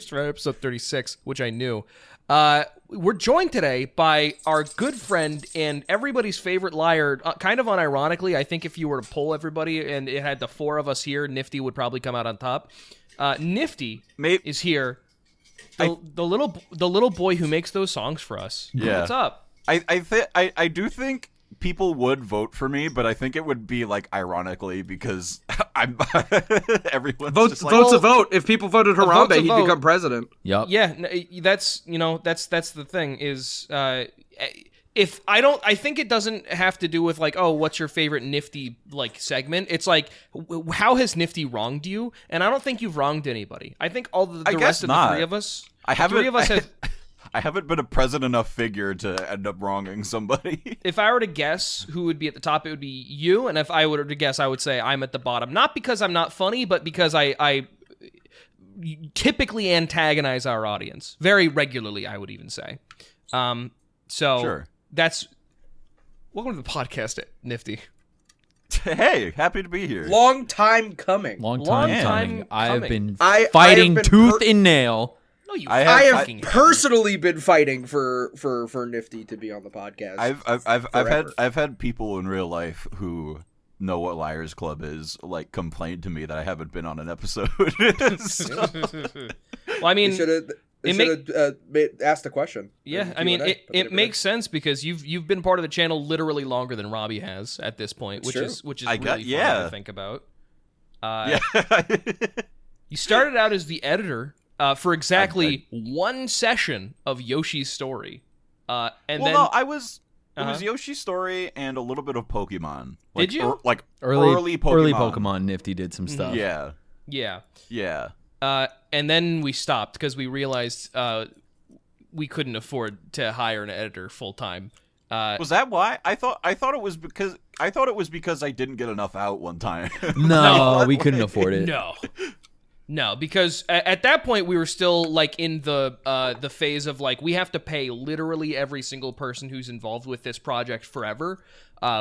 for episode 36, which I knew. We're joined today by our good friend and everybody's favorite liar, kind of unironically. I think if you were to poll everybody and it had the four of us here, Nifty would probably come out on top. Nifty is here. The little boy who makes those songs for us. Yeah. What's up? I do think people would vote for me, but I think it would be like ironically because I'm everyone's votes like, a vote. If people voted Harambe, he'd become president. Yep. Yeah, that's the thing is if I think it doesn't have to do with like, oh, what's your favorite Nifty like segment? It's like, how has Nifty wronged you? And I don't think you've wronged anybody. I think all the rest of the three of us, I haven't been a present enough figure to end up wronging somebody. If I were to guess who would be at the top, it would be you. And if I were to guess, I would say I'm at the bottom. Not because I'm not funny, but because I typically antagonize our audience. Very regularly, I would even say. So sure. That's... Welcome to the podcast, Nifty. Hey, happy to be here. Long time coming. Long time coming. I've been I fighting have been tooth and nail. No, you I have personally been fighting for Nifty to be on the podcast. I've had people in real life who know what Liars Club is like complain to me that I haven't been on an episode. So. Well, I mean, they should have asked the question. Yeah, I mean, it makes sense because you've been part of the channel literally longer than Robbie has at this point, which is really fun to think about. You started out as the editor. For exactly one session of Yoshi's Story. It was Yoshi's Story and a little bit of Pokemon. Did you? Early Pokemon. Early Pokemon Nifty did some stuff. Yeah. And then we stopped because we realized we couldn't afford to hire an editor full time. Was that why? I thought it was because I didn't get enough out one time. No, we couldn't afford it. No, because at that point we were still like in the phase of like we have to pay literally every single person who's involved with this project forever,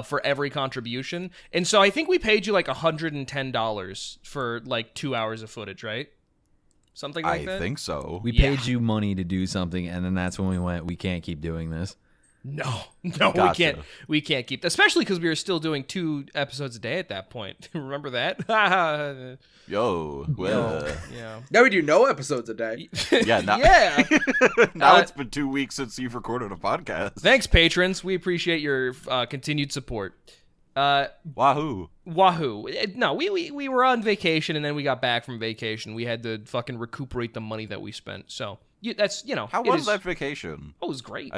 for every contribution, and so I think we paid you like $110 for like 2 hours of footage, right? Something like that. I think so. We paid you money to do something, and then that's when we went, we can't keep doing this. No, Gotcha. we can't keep, especially because we were still doing 2 episodes a day at that point. Remember that? Yo, well, yeah. Now we do no episodes a day. Yeah, now it's been 2 weeks since you've recorded a podcast. Thanks, patrons. We appreciate your continued support. Wahoo! No, we were on vacation and then we got back from vacation. We had to fucking recuperate the money that we spent. So that's How was that vacation? Oh, it was great.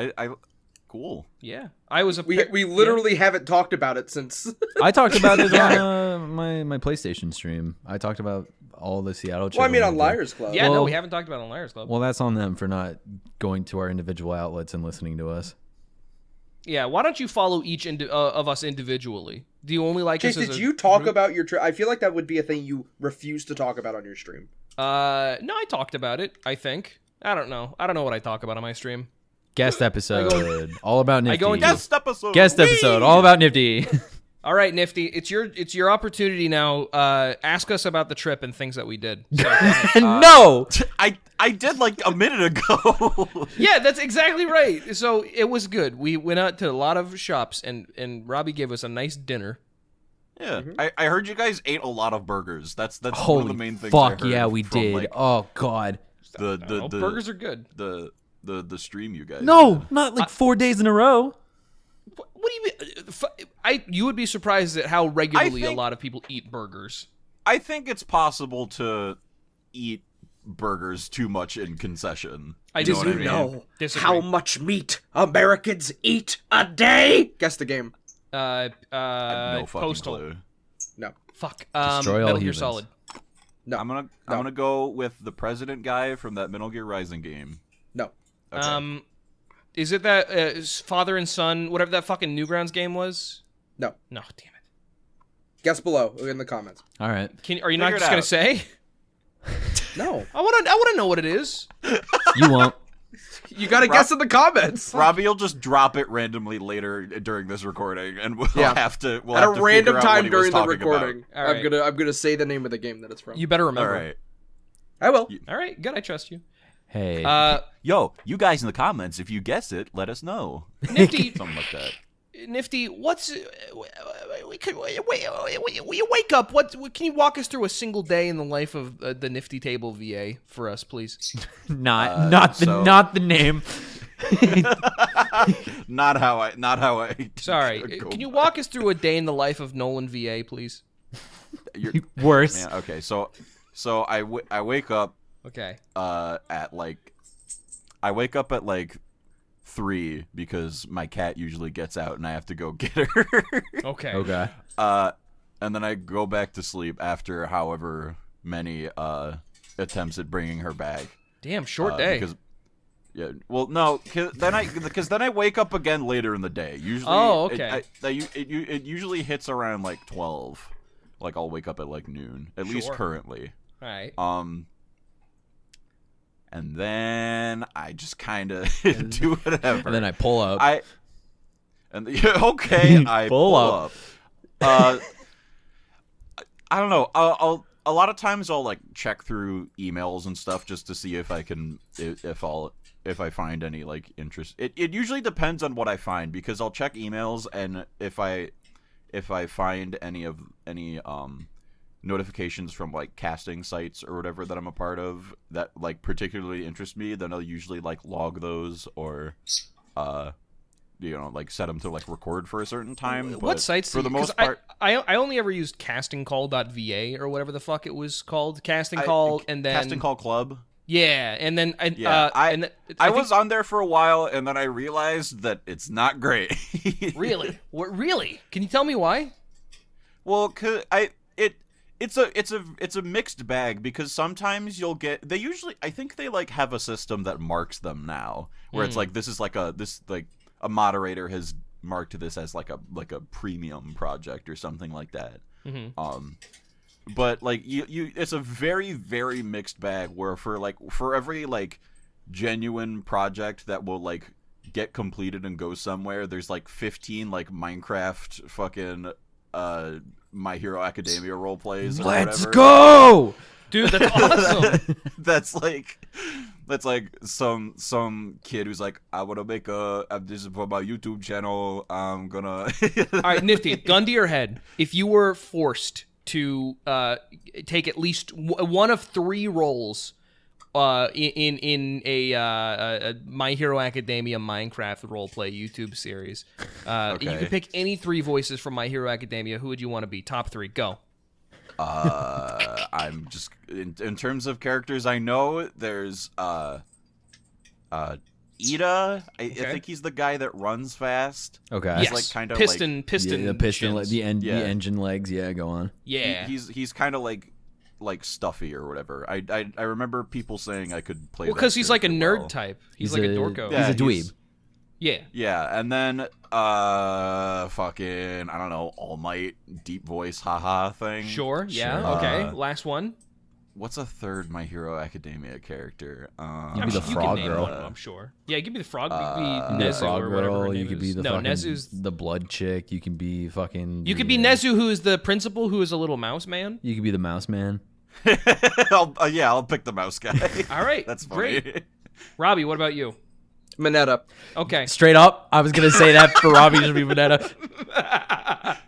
Cool. Yeah, I was. We literally haven't talked about it since. I talked about it on my PlayStation stream. I talked about all the Seattle. Well, I mean, on Liars Club. Yeah, no, we haven't talked about it on Liars Club. Well, that's on them for not going to our individual outlets and listening to us. Yeah, why don't you follow each of us individually? Do you only like Chase, us as did you talk about your trip? I feel like that would be a thing you refuse to talk about on your stream. No, I talked about it, I think. I don't know what I talk about on my stream. Guest episode, all about Nifty. Guest episode, all about Nifty. All right, Nifty, it's your opportunity now. Ask us about the trip and things that we did. So, no, I did like a minute ago. Yeah, that's exactly right. So it was good. We went out to a lot of shops, and Robbie gave us a nice dinner. Yeah, I heard you guys ate a lot of burgers. That's Holy one of the main things. Fuck I heard we from, did. Like, oh God, the burgers are good. The stream you guys. No, not like 4 days in a row. What do you mean? You would be surprised at how regularly a lot of people eat burgers. I think it's possible to eat burgers too much in concession. Do you know how much meat Americans eat a day? Guess the game. I have no fucking Postal. clue. No. Fuck. Destroy all Metal Gear humans. Solid. No. I'm gonna go with the president guy from that Metal Gear Rising game. No. Okay. Is it that father and son, whatever that fucking Newgrounds game was? No. No, damn it. Guess below in the comments. All right. Are you not just gonna say? No. I want to know what it is. You won't. You gotta guess in the comments. Robbie will just drop it randomly later during this recording, and we'll have to at a random time during the recording. recording. Right. I'm gonna say the name of the game that it's from. You better remember. All right. I will. All right, good. I trust you. Hey. Yo, you guys in the comments, if you guess it, let us know. Nifty, Something like that. Nifty, what's you wake up? What can you walk us through a single day in the life of the Nifty Table VA for us, please? not the name. Not how I. Sorry, can you walk us through a day in the life of Nolan VA, please? Worse. Man, okay, so I wake up. Okay. At like, I wake up at like 3 because my cat usually gets out and I have to go get her. Okay. And then I go back to sleep after however many attempts at bringing her back. Damn, short day. Because, yeah, well, no, because then I wake up again later in the day. Usually, okay. It usually hits around like 12. Like I'll wake up at like noon, at least currently. All right. And then I just kind of do whatever. And then I pull up. I pull up. I don't know. A lot of times I'll like check through emails and stuff just to see if I can if I find any like interest. It usually depends on what I find because I'll check emails and if I find any notifications from like casting sites or whatever that I'm a part of that like particularly interest me, then I'll usually like log those or like set them to like record for a certain time. What but sites? For the most part, I only ever used castingcall.va or whatever the fuck it was called. Casting Call and then Casting Call Club. Yeah, and then I was on there for a while and then I realized that it's not great. Really? Really? Can you tell me why? Well, it's a mixed bag because sometimes you'll get I think they like have a system that marks them now where it's like this is like a moderator has marked this as like a premium project or something like that. Mm-hmm. But like you it's a very very mixed bag where for every like genuine project that will like get completed and go somewhere, there's like 15 like Minecraft fucking My Hero Academia role plays. Let's go, dude. That's awesome. that's like some kid who's like, I want to make this is for my YouTube channel. I'm gonna. All right, Nifty, gun to your head. If you were forced to take at least one of 3 roles in a My Hero Academia Minecraft roleplay YouTube series. Okay. You could pick any 3 voices from My Hero Academia. Who would you want to be? Top 3, go. I'm just in terms of characters I know. There's Ida. I think he's the guy that runs fast. Okay. Yes. Like kind of piston. Yeah, the piston, shins. the engine legs. Yeah, go on. Yeah. He's kind of like stuffy or whatever. I remember people saying I could play. Well, because he's like a nerd type. He's like a dorko. He's a dweeb. Yeah. Yeah, and then fucking I don't know, All Might deep voice haha thing. Sure. Yeah. Okay. Last one. What's a third My Hero Academia character? You could be the frog girl. One, I'm sure. Yeah, give me the frog. You could be the frog girl. You could be the fucking Nezu's the blood chick. You can be fucking. You could be Nezu, who is the principal, who is a little mouse man. You could be the mouse man. I'll pick the mouse guy. All right, that's funny. Great. Robbie, what about you? Mineta. Okay. Straight up, I was gonna say that for Robbie to be Mineta.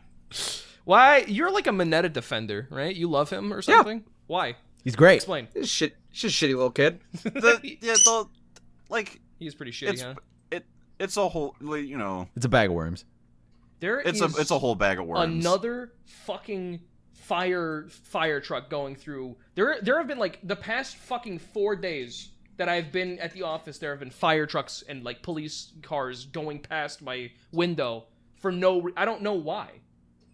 Why? You're like a Mineta defender, right? You love him or something? Yeah. Why? He's great. Explain. He's just a shitty little kid. He's pretty shitty, huh? It's a whole, It's a bag of worms. It's a whole bag of worms. Another fucking fire truck going through. There have been like the past fucking 4 days that I've been at the office. There have been fire trucks and like police cars going past my window for I don't know why.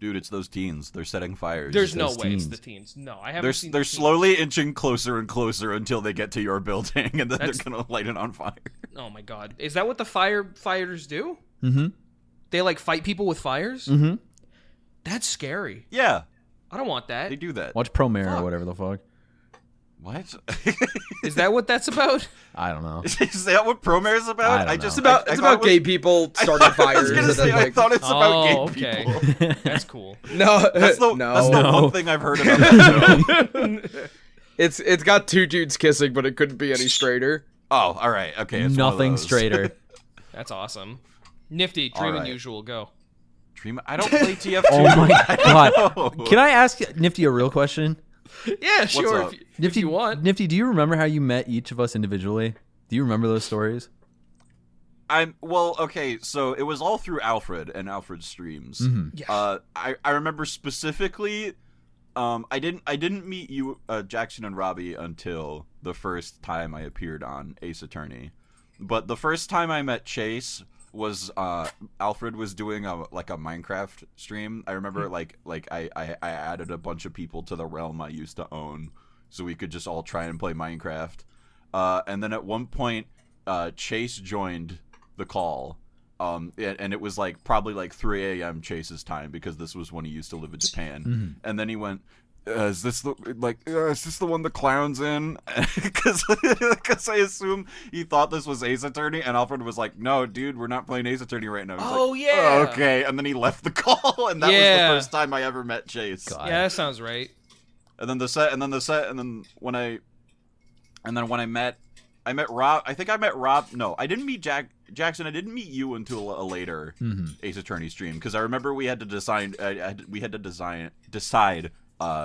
Dude, it's those teens. They're setting fires. There's no way it's the teens. No, I haven't seen. They're slowly inching closer and closer until they get to your building, and then they're gonna light it on fire. Oh my god, is that what the firefighters do? Mm-hmm. They like fight people with fires? Mm-hmm. That's scary. Yeah, I don't want that. They do that. Watch Promare or whatever the fuck. What? Is that what that's about? I don't know. Is that what Promare is about? It's about gay people starting fires. I thought it's about gay people. That's cool. No, that's the one thing I've heard about that show. It's got two dudes kissing, but it couldn't be any straighter. Oh, all right. Okay. It's one of Nothing those. straighter. That's awesome. Nifty, Dream Unusual, go. Dream. I don't play TF2. Oh my god! know. Can I ask Nifty a real question? Yeah, sure. up? If you want. Nifty, do you remember how you met each of us individually? Do you remember those stories? Okay, so it was all through Alfred and Alfred's streams. Yeah. I remember specifically, I didn't meet you, Jackson and Robbie, until the first time I appeared on Ace Attorney. But the first time I met Chase was Alfred was doing a Minecraft stream. I remember I added a bunch of people to the realm I used to own, so we could just all try and play Minecraft. And then at one point, Chase joined the call, and it was probably 3 a.m. Chase's time, because this was when he used to live in Japan. And then he went, is this the one the clown's in? Because I assume he thought this was Ace Attorney, and Alfred was like, no, dude, we're not playing Ace Attorney right now. He's yeah. Oh, okay. And then he left the call, and that was the first time I ever met Chase. God. Yeah, that sounds right. And then when I met Rob. I think I met Rob. No, I didn't meet Jackson. I didn't meet you until a later Ace Attorney stream, because I remember we had to decide. Decide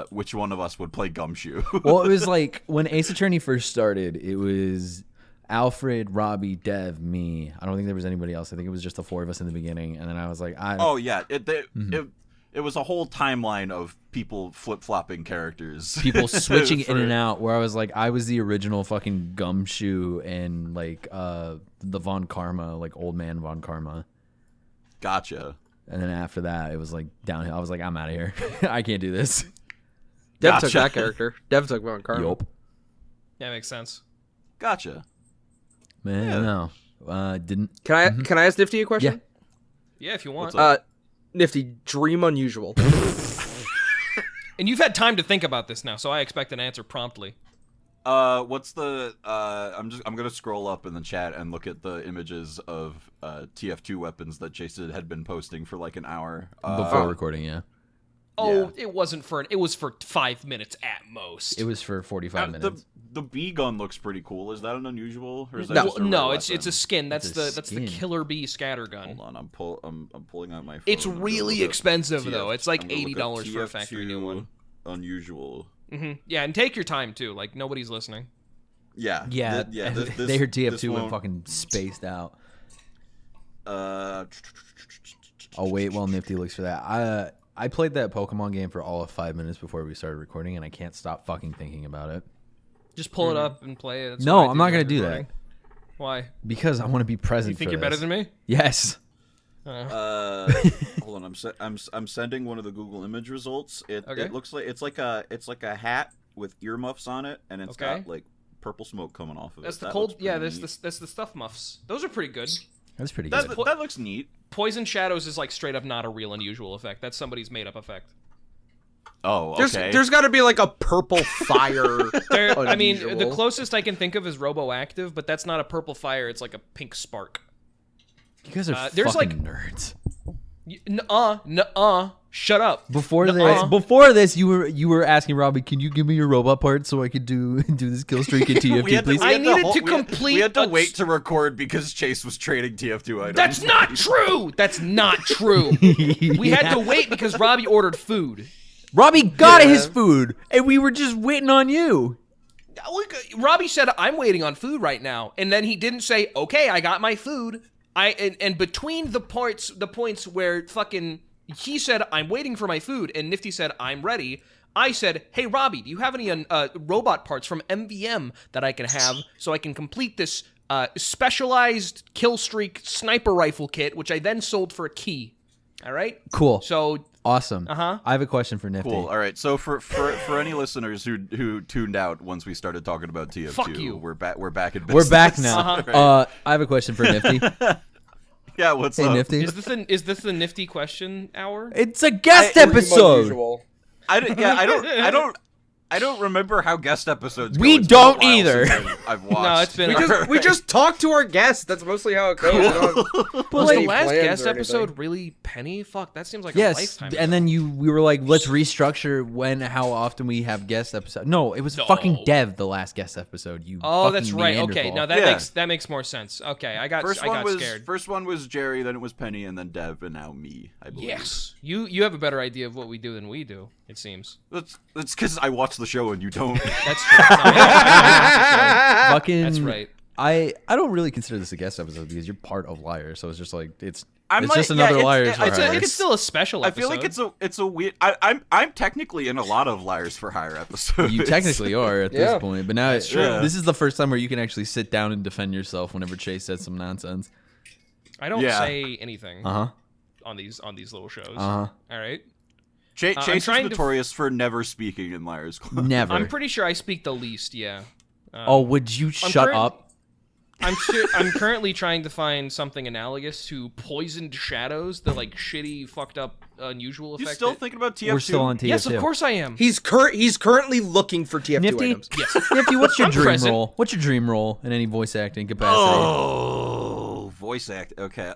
which one of us would play Gumshoe. Well, it was when Ace Attorney first started, it was Alfred, Robbie, Dev, me. I don't think there was anybody else. I think it was just the four of us in the beginning, and then I was like, oh yeah, it was a whole timeline of people flip-flopping characters. people switching in and out, where I was like, I was the original fucking Gumshoe and the Von Karma, old man Von Karma. Gotcha. And then after that, it was downhill. I was like, I'm out of here. I can't do this. Dev took that character. Dev took Von Karma. Yup. Yeah, makes sense. Gotcha. Man, no. Didn't. Can I ask Nifty a question? Yeah, if you want. Nifty, Dream Unusual. And you've had time to think about this now, so I expect an answer promptly. What's the I'm gonna scroll up in the chat and look at the images of TF2 weapons that Jason had been posting for an hour Before recording, yeah. Oh, Yeah. it wasn't for it was for 5 minutes at most. It was for 45 minutes. The bee gun looks pretty cool. Is that an unusual, or is that No, just a no, rare it's weapon? a skin. That's It's a the skin. killer bee scatter gun. Hold on, I'm pulling out my phone. It's I'm gonna really look up expensive TF though. It's I'm gonna look up $80 for a factory new TF2 one. Unusual. Yeah, and take your time too. Nobody's listening. Yeah. Yeah, they heard TF2 one- went fucking spaced out. Uh, I'll wait while Nifty looks for that. I played that Pokemon game for all of 5 minutes before we started recording, and I can't stop fucking thinking about it. Just pull it up and play it. That's No, what I I'm not during gonna do recording. that. Why? Because I want to be present You think for you're better this. than me? Yes. hold on. I'm sending one of the Google image results. Okay. It looks like it's like a hat with earmuffs on it, and it's Okay. got purple smoke coming off of That's it. the That cold. looks Yeah, pretty that's neat. the stuff muffs. Those are pretty good. That's pretty That, good. that looks neat. Poison Shadows is straight up not a real unusual effect. That's somebody's made up effect. Oh, okay. There's got to be a purple fire. I mean, the Unusual. closest I can think of is Roboactive, but that's not a purple fire. It's like a pink spark. You guys are there's, fucking nerds. Nuh-uh. Shut up. Before Nuh-uh. this, you were asking Robbie, can you give me your robot part so I could do this kill streak in TFT, please? I needed to complete We had to a- wait to record because Chase was trading TF2 items. That's not true. That's not true. We had to wait because Robbie ordered food. Robbie got his food, and we were just waiting on you. Robbie said, "I'm waiting on food right now," and then he didn't say, "Okay, I got my food." And between the points where fucking he said, "I'm waiting for my food," and Nifty said, "I'm ready," I said, "Hey Robbie, do you have any robot parts from MVM that I can have so I can complete this specialized kill streak sniper rifle kit, which I then sold for a key?" All right. Cool. So Awesome. Uh-huh. I have a question for Nifty. Cool. All right. So for any listeners who tuned out once we started talking about TF2, Fuck you. we're back in business. We're back now. Uh-huh. I have a question for Nifty. Yeah. What's Hey, up? Nifty. is this the Nifty question hour? It's a guest Dream episode. Unusual. I don't. I don't remember how guest episodes go. We It's been a don't while either. since I've watched. No, it's been. We just talk to our guests. That's mostly how it goes. We don't Was the any last plans guest or episode anything. really Penny? Fuck, that seems like a Yes, lifetime. and then we were like, let's restructure how often we have guest episodes. No, it was fucking Dev, the last guest episode. You. Oh, that's fucking right. Okay, Neanderthal. now Yeah. that makes more sense. Okay, I got scared. First one was Jerry, then it was Penny, and then Dev, and now me. I believe. Yes, you have a better idea of what we do than we do. It seems. That's because I watch the show and you don't. That's true. No, yeah, Fucking. that's right. I don't really consider this a guest episode because you're part of Liars, so it's just like it's I'm it's like- just yeah, another it's- Liars. I for feel I feel Hire. like it's still a special I episode. feel like it's a weird. I'm technically in a lot of Liars for Hire episodes. You technically are at Yeah. this point, but now true. this is the first time where you can actually sit down and defend yourself whenever Chase says some nonsense. I don't Yeah. say anything Uh huh. on these little shows. Uh huh. All right. Chase I'm is trying to- notorious for never speaking in Liars Club. Never. I'm pretty sure I speak the least. Yeah. Oh, would you shut current- up? I'm currently trying to find something analogous to Poisoned Shadows, the like shitty, fucked up, unusual You effect. still that- thinking about TF2? We're still on TF2. Yes, of course I am. He's currently looking for TF2 Nifty. items. Yes. Nifty, what's your I'm dream present. role? What's your dream role in any voice acting capacity? Oh, voice act. Okay.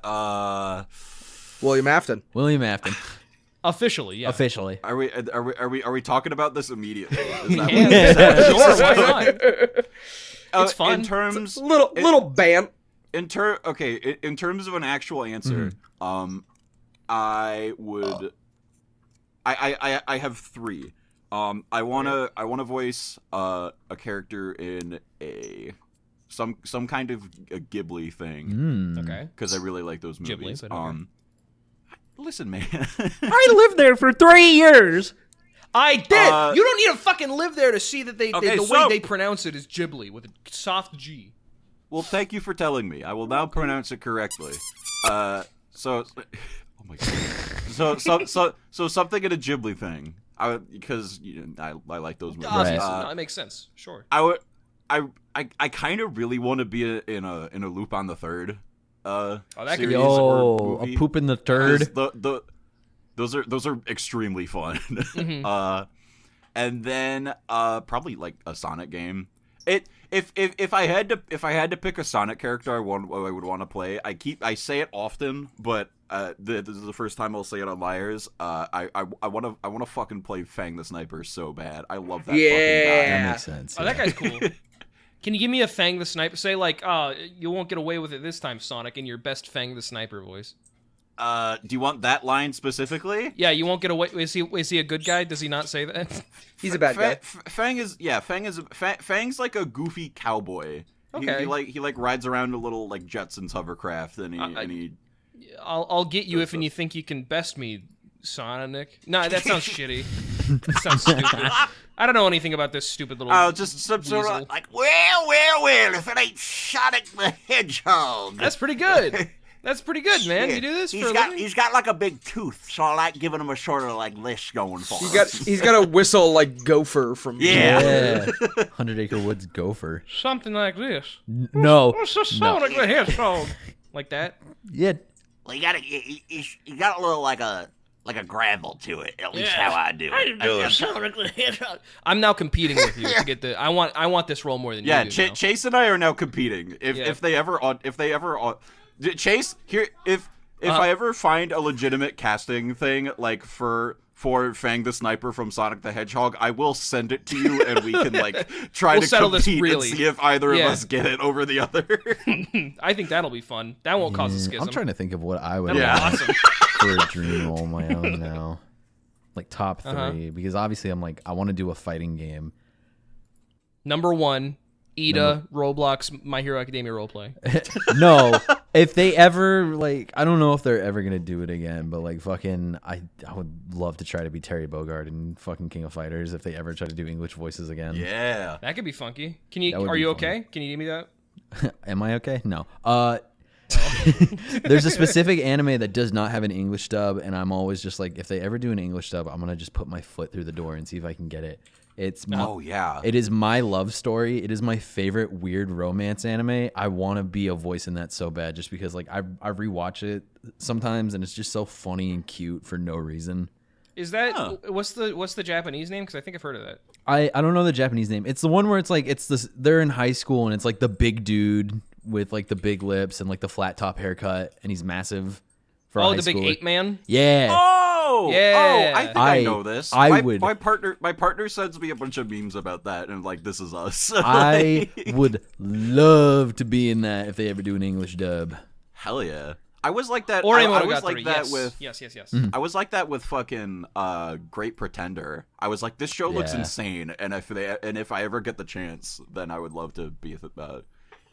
William Afton. William Afton, Officially, yeah. officially. Are we talking about this immediately? Is that Yeah, sure, why not? what- It's fun. In terms, Little band. in terms of an actual answer, I would. I have three. I wanna voice a character in some kind of a Ghibli thing Okay. because I really like those Ghibli, movies. but okay. Listen, man. I lived there for 3 years. I did. You don't need to fucking live there to see that the way so- they pronounce it is Ghibli with a soft G. Well, thank you for telling me. I will now pronounce it correctly. Oh my god. So something in a Ghibli thing. Because I like those movies. Obviously, no, it makes sense. Sure. I kind of really want to be in a Loop on the Third. that could be- Series or Yo, movie. a poop in the 'Cause turd. those are extremely fun. And then probably like a Sonic game. If I had to pick a Sonic character I would want to play, I say it often, but this is the first time I'll say it on Liars. I want to fucking play Fang the Sniper so bad. I love that fucking guy. That makes sense. Oh, that guy's cool. Can you give me a Fang the Sniper? Say like, you won't get away with it this time, Sonic, in your best Fang the Sniper voice. Do you want that line specifically? Yeah, you won't get away. Is he a good guy? Does he not say that? He's a bad guy. Fang's like a goofy cowboy. Okay. He rides around a little like Jetsons hovercraft, and he I'll get you if you think you can best me, Sonic. No, that sounds shitty. That sounds stupid. I don't know anything about this stupid little. just some sort weasel. of like, well, if it ain't Sonic the Hedgehog. That's pretty good. That's pretty good, man. You do this for a living? He's got like a big tooth, so I like giving him a sort of like list going for him. He's got a whistle like Gopher from. Yeah. 100 Acre Woods gopher. Something like this. No. What's the Sonic the Hedgehog? Like that? Yeah. Well, he got a little like a gravel to it. At least how I do it. Sonic the Hedgehog. I'm now competing with you to get the. I want this role more than Yeah, you do. now. Chase and I are now competing. If they ever Chase here, if I ever find a legitimate casting thing like for Fang the Sniper from Sonic the Hedgehog, I will send it to you and we can like try We'll to settle this compete really. and see if either Yeah. of us get it over the other. I think that'll be fun. That won't cause a schism. I'm trying to think of what I would That'll be want awesome. for a dream role of my own now. Like top 3 because obviously I'm like I want to do a fighting game. Number 1, Ida, Roblox, My Hero Academia roleplay. No, if they ever like I don't know if they're ever going to do it again, but like fucking I would love to try to be Terry Bogard in fucking King of Fighters if they ever try to do English voices again. Yeah. That could be funky. Can you? That would Are be you fun. okay? Can you give me that? Am I okay? No. There's a specific anime that does not have an English dub, and I'm always just like, if they ever do an English dub, I'm gonna just put my foot through the door and see if I can get it. It's Oh yeah. It is my love story. It is my favorite weird romance anime. I want to be a voice in that so bad, just because like I rewatch it sometimes, and it's just so funny and cute for no reason. Is that what's the Japanese name? Because I think I've heard of that. I don't know the Japanese name. It's the one where it's like it's this. They're in high school and it's like the big dude with like the big lips and like the flat top haircut, and he's massive. For a high the big schooler. ape man. Yeah. Oh, Yeah. I think I know this. I my, would. My partner sends me a bunch of memes about that, and like, this is us. I would love to be in that if they ever do an English dub. Hell yeah. I was like that. Or I was like that yes. with. Yes. I was like that with fucking Great Pretender. I was like, this show looks Yeah. insane, and if I ever get the chance, then I would love to be a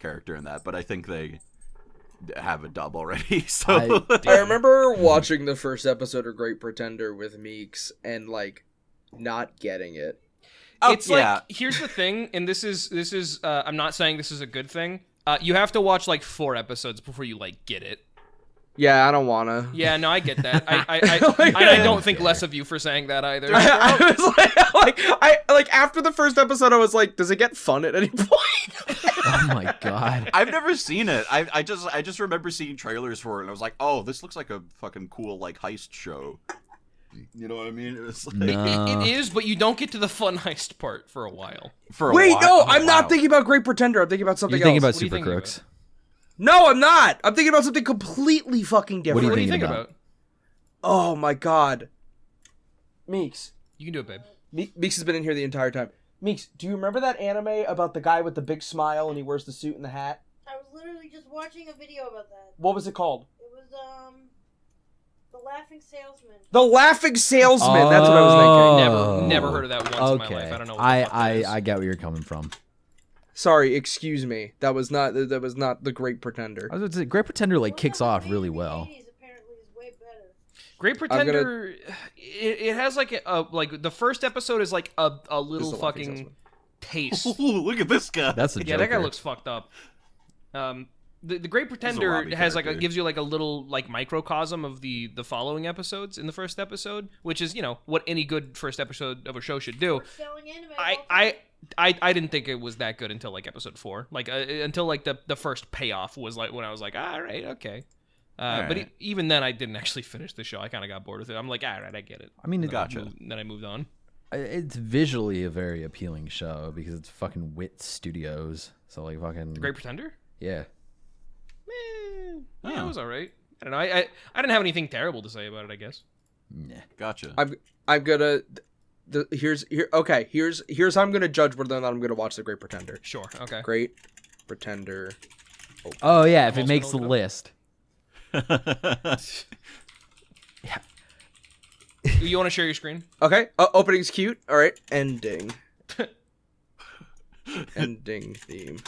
character in that. But I think they have a dub already. So I remember watching the first episode of Great Pretender with Meeks and like not getting it. It's like, here's the thing, and this is I'm not saying this is a good thing. You have to watch like 4 episodes before you like get it. Yeah, I don't wanna. Yeah, no, I get that. I don't think less of you for saying that either. I was like after the first episode, I was like, does it get fun at any point? Oh my god. I've never seen it. I just remember seeing trailers for it, and I was like, oh, this looks like a fucking cool like heist show. You know what I mean? It's like, No. It is, but you don't get to the fun heist part for a while. Wait, while. no, Oh, I'm wow. not thinking about Great Pretender. I'm thinking about something You're thinking else. about What are you Super thinking Crooks. No, I'm not. I'm thinking about something completely fucking different. What What do you thinking think about? about? Oh my god. Meeks. You can do it, babe. Meeks has been in here the entire time. Meeks, do you remember that anime about the guy with the big smile and he wears the suit and the hat? I was literally just watching a video about that. What was it called? It was The Laughing Salesman. The Laughing Salesman. That's what I was thinking. Never heard of that once in my Okay. life. I don't know what the fuck that is. I get where you're coming from. Sorry, excuse me. That was not the Great Pretender. I was gonna say, Great Pretender like One kicks of the off made really in the well. 80s apparently is way better. Great Pretender, it has like like the first episode is like a little The Laughing fucking Salesman. taste. Ooh, look at this guy. That's the Yeah, that guy Joker. looks fucked up. The Great Pretender Robbie has like character. gives you like a little like microcosm of the following episodes in the first episode, which is what any good first episode of a show should do. Selling anime. of all time. I didn't think it was that good until like episode 4, like until like the first payoff was like when I was like, all right, okay. But right. even then, I didn't actually finish the show. I kind of got bored with it. I'm like, all right, I get it. I mean, Gotcha. Then I moved on. it's visually a very appealing show because it's fucking Wit Studios. So like fucking Great Pretender? yeah. Yeah, it was all right. I don't know. I didn't have anything terrible to say about it, I guess. Nah. Gotcha. I'm gonna. Here's how I'm gonna judge whether or not I'm gonna watch The Great Pretender. Sure. Okay. Great Pretender. Oh yeah, if I'm it also makes the gonna look list. You want to share your screen? Okay, opening's cute. All right, ending. Ending theme.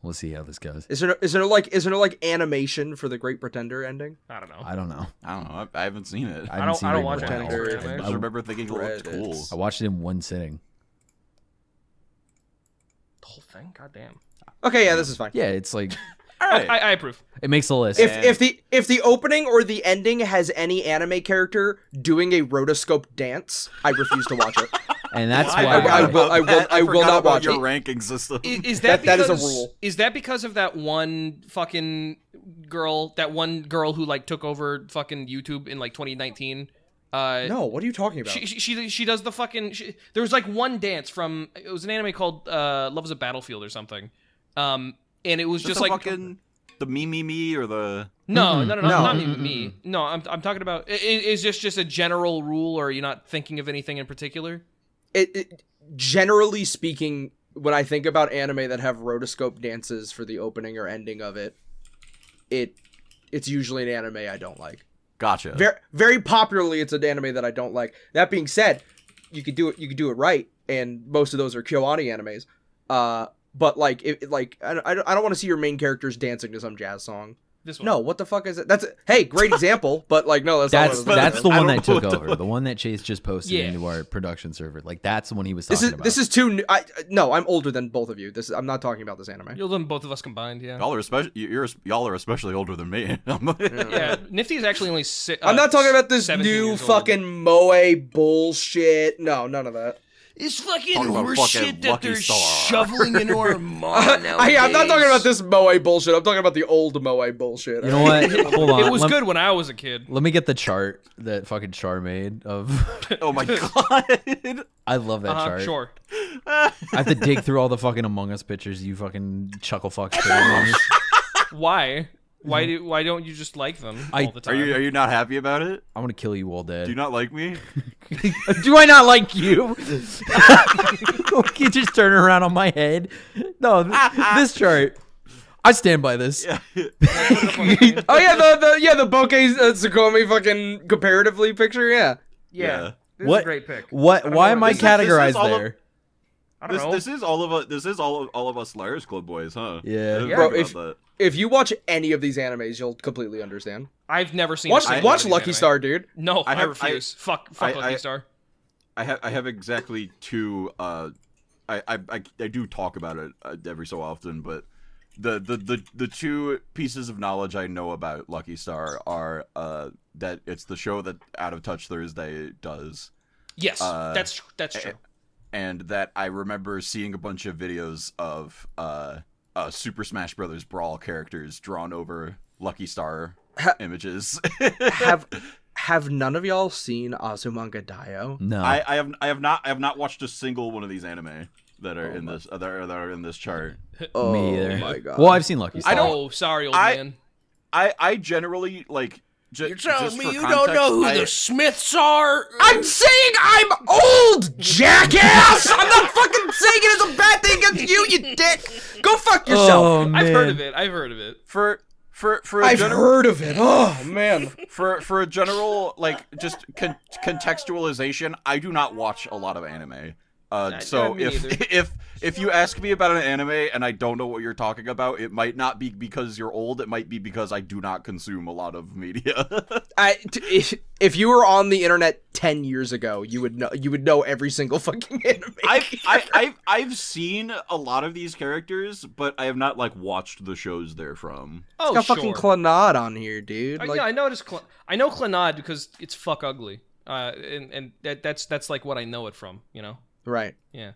We'll see how this goes. Is there like animation for The Great Pretender ending? I don't know. I don't know. I don't know. I haven't seen it. I haven't seen I it don't in a watch while. anything for Pretender. I anime. just remember thinking it looked cool. Credits. I watched it in one sitting. The whole thing? God damn. Okay, yeah, this is fine. Yeah, it's like All right. I approve. it makes the list. If the opening or the ending has any anime character doing a rotoscope dance, I refuse to watch it. and that's I why forgot I will- about that. I will forgot not about watch your it. ranking system. Is that That is a because, rule. Is that because of that one fucking girl? That one girl who like took over fucking YouTube in like 2019. No, what are you talking about? She does the fucking. There was like one dance from. It was an anime called Love Is a Battlefield or something. And it was just the like fucking the me or the no, No. not me. No, I'm talking about. Is this just a general rule, or are you not thinking of anything in particular? Generally speaking, when I think about anime that have rotoscope dances for the opening or ending of it, it's usually an anime I don't like. Gotcha. Very, very popularly, it's an anime that I don't like. That being said, you could do it right, and most of those are KyoAni animes. But like, I don't want to see your main characters dancing to some jazz song. This one. No, what the fuck is it? Hey, great example, but like, no, that's not what I was thinking that's of. the I one don't that know took what the over. fuck- The one that Chase just posted Yeah. into our production server. Like that's the one he was This talking is about. this is too new. No, I'm older than both of you. I'm not talking about this anime. You'll them both of us combined. Yeah. Y'all are especially older than me. Yeah. Nifty is actually only. I'm not talking about this 17 new years old. fucking moe bullshit. No, none of that. This fucking Talking about horse fucking shit that Lucky they're Star. shoveling into our maw I'm not talking about this Moe bullshit. I'm talking about the old Moe bullshit. You know what? Hold on. It was good when I was a kid. Let me get the chart that fucking Char made of. Oh my god. I love that chart. Sure. I have to dig through all the fucking Among Us pictures you fucking chuckle fucks put on this. Why? Why don't you just like them all the time? Are you not happy about it? I want to kill you all dead. Do you not like me? Do I not like you? You just turn around on my head. No, this chart. I stand by this. Yeah. Oh yeah, the bokeh Tsukomi fucking comparatively picture. Yeah. Yeah. This is What? a great pick. What? Why am I This is categorized all of- there? I don't know. This is all of us. This is all of us Liars Club boys, huh? Yeah. I didn't Bro, think about that. If you watch any of these animes, you'll completely understand. I've never seen. Watch a single one of these Lucky anime. Star, dude. No, I I have- refuse. Fuck I- Lucky Star. I have exactly two. I do talk about it every so often, but the two pieces of knowledge I know about Lucky Star are that it's the show that Out of Touch Thursday does. Yes, that's true. And that I remember seeing a bunch of videos of Super Smash Brothers Brawl characters drawn over Lucky Star images. Have none of y'all seen Azumanga Daioh? No. I have not watched a single one of these anime that are in this that are in this chart. Oh Me either. my god. Well, I've seen Lucky Star. Oh, sorry, old man. I generally like. You're telling me for you context, don't know who I- the Smiths are? I'm saying I'm old, jackass! I'm not fucking saying it as a bad thing against you, you dick! Go fuck yourself! Oh, man. I've heard of it. I've heard of it. for a I've general, heard of it. Oh, man. for a general like just contextualization, I do not watch a lot of anime. So me either. if you ask me about an anime and I don't know what you're talking about, it might not be because you're old. It might be because I do not consume a lot of media. If you were on the internet 10 years ago, you would know every single fucking anime. I've seen a lot of these characters, but I have not like watched the shows they're from. Oh, got sure. fucking Clannad on here, dude. Like, Yeah, I noticed. I know Clannad because it's fuck ugly. And that's like what I know it from. You know. right. Yeah.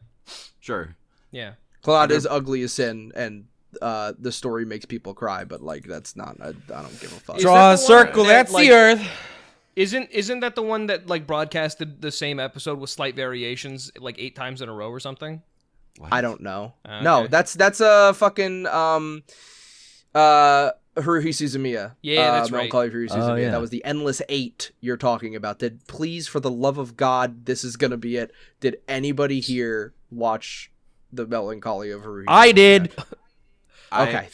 Sure. Yeah. Clannad is ugly as sin, and the story makes people cry, but like that's not. I don't give a fuck. Is Draw that a the one circle. that, That's like, the Earth. Isn't that the one that like broadcasted the same episode with slight variations like 8 times in a row or something? I don't know. Okay. No, that's a fucking Haruhi Suzumiya. Yeah, that's right. Melancholy Haruhi Suzumiya. Oh, yeah. That was the Endless 8 you're talking about. Please, for the love of God, this is gonna be it. Did anybody here watch the Melancholy of Haruhi? I did. Okay.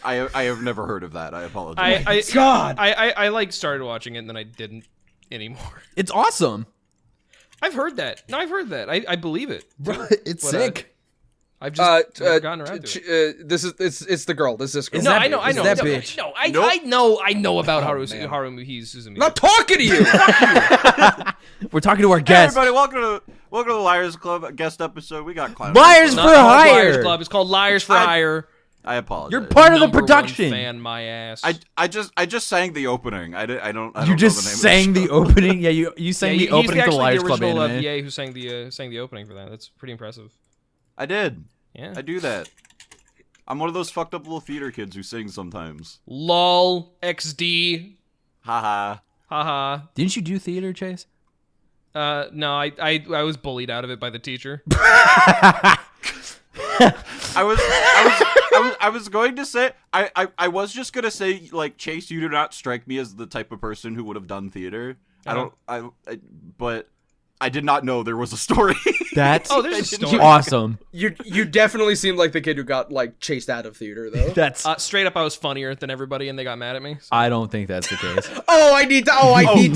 I have never heard of that. I apologize. I like started watching it and then I didn't anymore. It's awesome. I've heard that. No, I've heard that. I believe it. It's But, sick. I've just never gotten around to it. This is it's the girl. This is this girl. No, that I know. bitch? Is No, that no, bitch? No, I know about Haruhi Suzumiya. I'm not talking to you. We're talking to our Hey guest. everybody, welcome to the Liars Club guest episode. We got clowns. Liars Not for called Hire. Liars Club. It's called Liars for Hire. I apologize. You're part of the Number one production. fan, my ass. I just sang the opening. I don't You know just the name sang of the show. opening. Yeah, you sang the he's opening to actually Liars the Club original anime. VA who sang the opening for that. That's pretty impressive. I did. Yeah. I do that. I'm one of those fucked up little theater kids who sings sometimes. LOL XD. Haha. Haha. Didn't you do theater, Chase? No, I was bullied out of it by the teacher. I was going to say I was just gonna say like Chase, you do not strike me as the type of person who would have done theater. But I did not know there was a story. That's Oh, there's a story. awesome. You definitely seem like the kid who got like chased out of theater though. That's. Straight up, I was funnier than everybody, and they got mad at me. So. I don't think that's the case. I need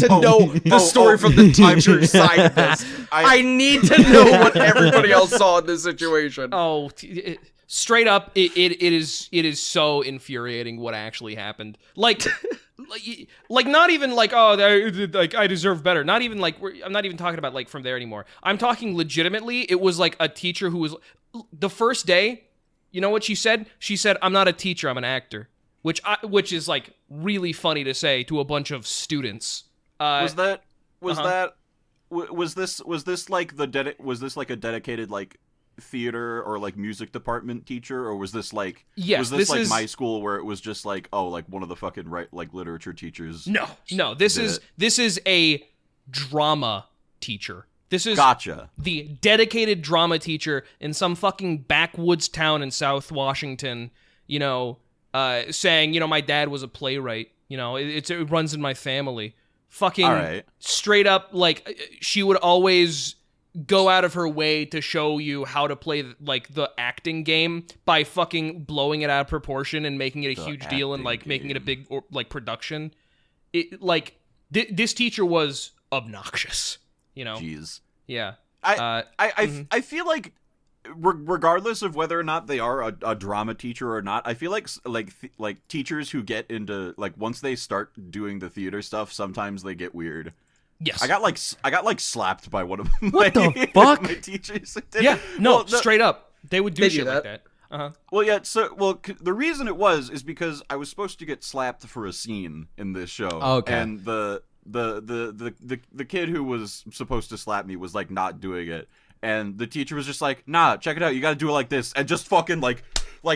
to know the story from the teacher's side of this. I need to know what everybody else saw in this situation. Oh, straight up, it is so infuriating what actually happened. Like not even like I deserve better. Not even like I'm not even talking about like from there anymore. I'm talking legitimately. It was like a teacher who was the first day. You know what she said? She said, "I'm not a teacher. I'm an actor," which is like really funny to say to a bunch of students. Was that was this like was this like a dedicated like theater or like music department teacher, or was this like Yes, this like is... my school where it was just like, oh, like one of the fucking literature teachers? No, this is a drama teacher. This is Gotcha. The dedicated drama teacher in some fucking backwoods town in South Washington, saying, my dad was a playwright, it runs in my family. Fucking All right. Straight up, like, she would always go out of her way to show you how to play, like, the acting game by fucking blowing it out of proportion and making it a huge deal and, like, making it a big, production. This teacher was obnoxious, Jeez. Yeah. I feel like, regardless of whether or not they are a drama teacher or not, I feel like teachers who get into, like, once they start doing the theater stuff, sometimes they get weird. Yes. I got slapped by one of what the fuck? my teachers. Yeah. No, straight up. They would do shit like that. Uh-huh. Well, yeah. So, the reason it is because I was supposed to get slapped for a scene in this show. Okay. And the kid who was supposed to slap me was like not doing it, and the teacher was just like, nah, check it out, you gotta do it like this, and just fucking like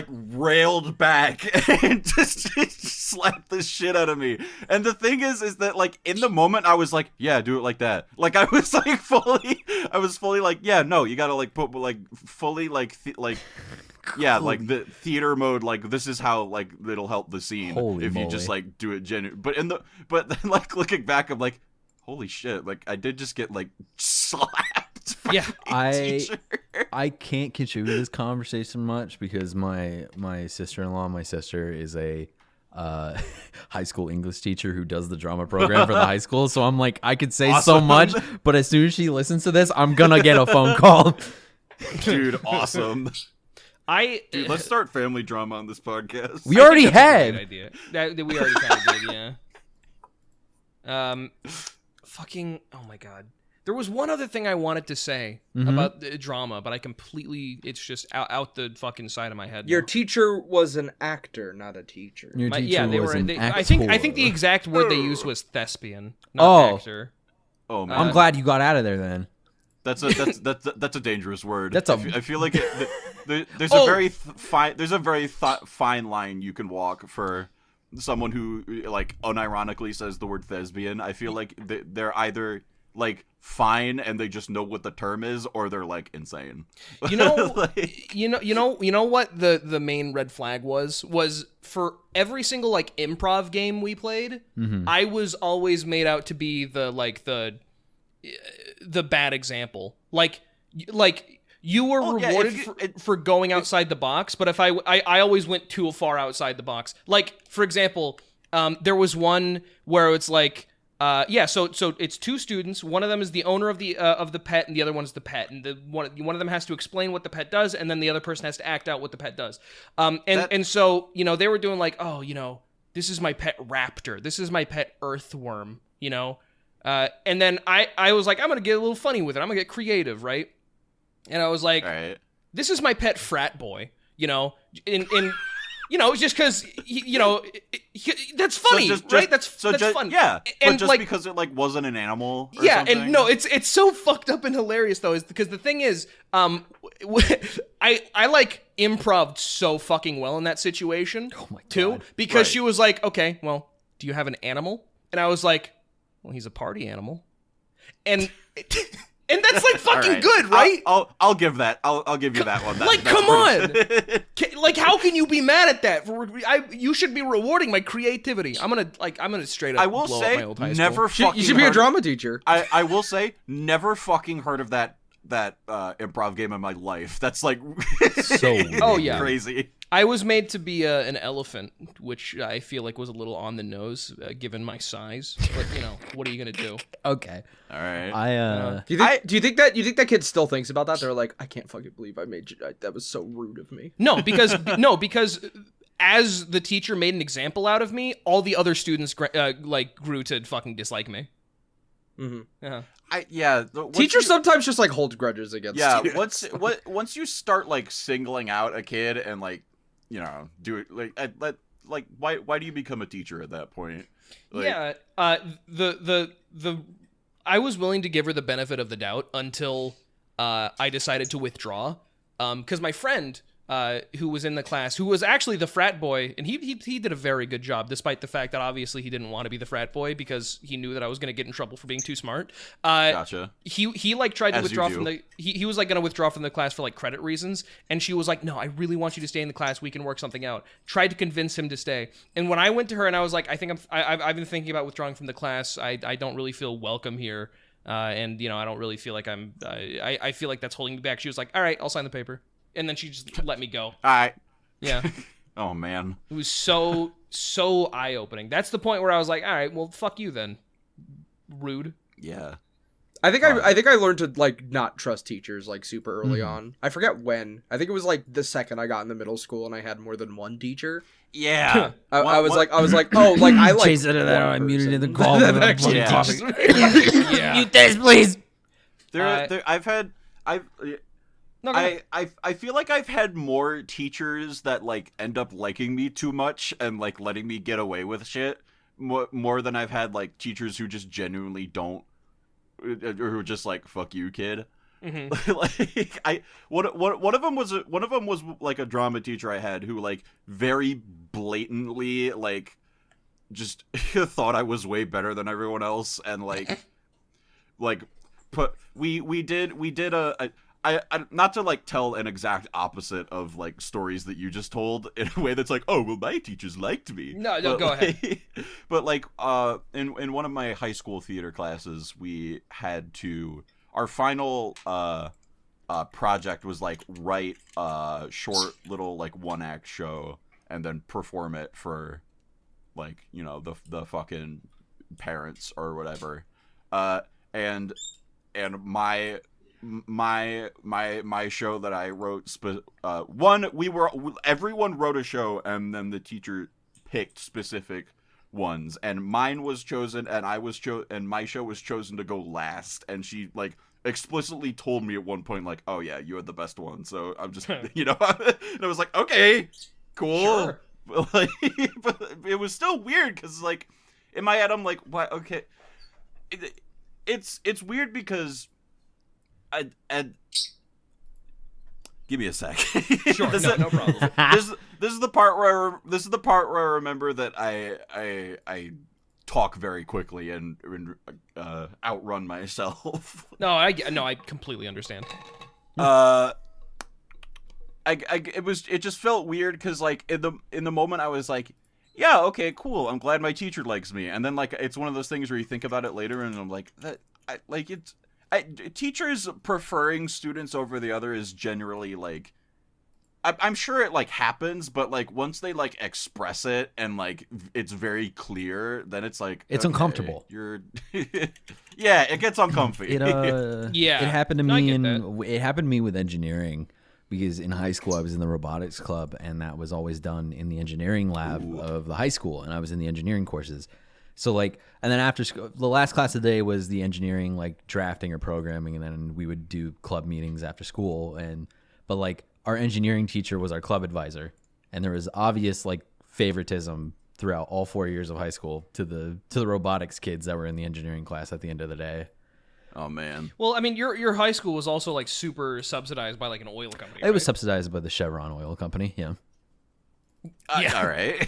railed back and just slapped the shit out of me. And the thing is that like in the moment I was like, yeah, do it like that. Like I was fully like, yeah, no, you gotta like put like fully like yeah, like the theater mode, like this is how like it'll help the scene. Holy if moly. you just like do it genuine. But then like looking back, I'm like, holy shit, like I did just get like slapped. Yeah, I can't contribute to this conversation much because my sister-in-law, my sister, is a high school English teacher who does the drama program for the high school. So I'm like, I could say so much, but as soon as she listens to this, I'm gonna get a phone call. Dude, awesome. Dude, let's start family drama on this podcast. We already had. Idea. That we already kind of did, yeah. Fucking. Oh my god. There was one other thing I wanted to say about the drama, but it's just out the fucking side of my head. Your teacher was an actor, not a teacher. Your teacher was an actor. I think the exact word they used was thespian, not actor. Oh man. I'm glad you got out of there then. That's a dangerous word. I feel like there's a very fine line you can walk for someone who like unironically says the word thespian. I feel like they're either like fine and they just know what the term is, or they're like insane. You know, you know what the main red flag was for every single like improv game we played. I was always made out to be the bad example. Like you were rewarded for going outside the box, but if I always went too far outside the box. Like for example, there was one where it's like. So it's two students. One of them is the owner of the pet, and the other one is the pet. And one of them has to explain what the pet does, and then the other person has to act out what the pet does. And so they were doing like, oh, this is my pet raptor, this is my pet earthworm, and then I was like, I'm gonna get a little funny with it. I'm gonna get creative, right? And I was like, all right. This is my pet frat boy, just because, that's funny, right? That's funny. Yeah, and but just like, because it like wasn't an animal. Or yeah, something? And no, it's so fucked up and hilarious though, is because the thing is, I like improv'd so fucking well in that situation too, because she was like, okay, well, do you have an animal? And I was like, well, he's a party animal, and. And that's like fucking good, right? I'll give that. I'll give you that one. Like, come on! Like, how can you be mad at that? You should be rewarding my creativity. I'm gonna straight up. I will blow say, up my old high never school. fucking. You should be a drama teacher. I will say, never fucking heard of that improv game in my life. That's like so crazy. I was made to be an elephant, which I feel like was a little on the nose given my size. But what are you gonna do? Okay, all right. Do you think that kid still thinks about that? They're like, I can't fucking believe I made you. That was so rude of me. No, because as the teacher made an example out of me, all the other students grew to fucking dislike me. Mm-hmm. Teachers sometimes just like hold grudges against. Yeah, students. once you start like singling out a kid and like do it like why do you become a teacher at that point? Like, yeah, I was willing to give her the benefit of the doubt until I decided to withdraw. Because my friend, who was in the class, who was actually the frat boy, and he did a very good job, despite the fact that obviously he didn't want to be the frat boy because he knew that I was going to get in trouble for being too smart. Gotcha. He like tried to As withdraw you from do. he was like going to withdraw from the class for like credit reasons, and she was like, no, I really want you to stay in the class. We can work something out. Tried to convince him to stay. And when I went to her and I was like, I think I've been thinking about withdrawing from the class. I don't really feel welcome here. And I don't really feel like I feel like that's holding me back. She was like, all right, I'll sign the paper. And then she just let me go. All right. Yeah. Oh man. It was so eye-opening. That's the point where I was like, all right, well, fuck you then. Rude. Yeah. I think I learned to like not trust teachers like super early on. I forget when. I think it was like the second I got into middle school and I had more than one teacher. Yeah. I was like, oh, like I like. Chase it in there. I muted in the call. That actually Yeah. talks. Yeah. Mute this, please. No, go ahead. I feel like I've had more teachers that like end up liking me too much and like letting me get away with shit more than I've had like teachers who just genuinely don't, or who are just like, fuck you, kid. Like one of them was like a drama teacher I had who like very blatantly like just thought I was way better than everyone else, and like we did a I not to like tell an exact opposite of like stories that you just told in a way that's like, oh well, my teachers liked me. No, But, go like, ahead. But like in one of my high school theater classes, we had to, our final project was like write a short little like 1-act show and then perform it for like the fucking parents or whatever. And my show that I wrote, everyone wrote a show and then the teacher picked specific ones, and mine was chosen, and and my show was chosen to go last, and she like explicitly told me at one point like, oh yeah, you had the best one, so I'm just and I was like, okay, cool. Sure. But, like, but it was still weird because like in my head I'm like, what? Okay, it's weird because I give me a sec. Sure, no problem. This is the part where I remember that I talk very quickly and outrun myself. No, I completely understand. It just felt weird because like in the moment I was like, yeah, okay, cool, I'm glad my teacher likes me, and then like it's one of those things where you think about it later and I'm like, teachers preferring students over the other is generally like, I'm sure it like happens, but like once they like express it and like it's very clear, then it's like, It's okay, uncomfortable. Yeah, it gets uncomfy. Yeah. It happened to No, I me get that. it happened to me with engineering, because in high school I was in the robotics club, and that was always done in the engineering lab of the high school, and I was in the engineering courses. So like, and then after school, the last class of the day was the engineering, like drafting or programming, and then we would do club meetings after school. But like our engineering teacher was our club advisor, and there was obvious like favoritism throughout all 4 years of high school to the robotics kids that were in the engineering class at the end of the day. Oh man. Well, I mean, your high school was also like super subsidized by like an oil company. It was right? subsidized by the Chevron oil company, yeah. Yeah. All right.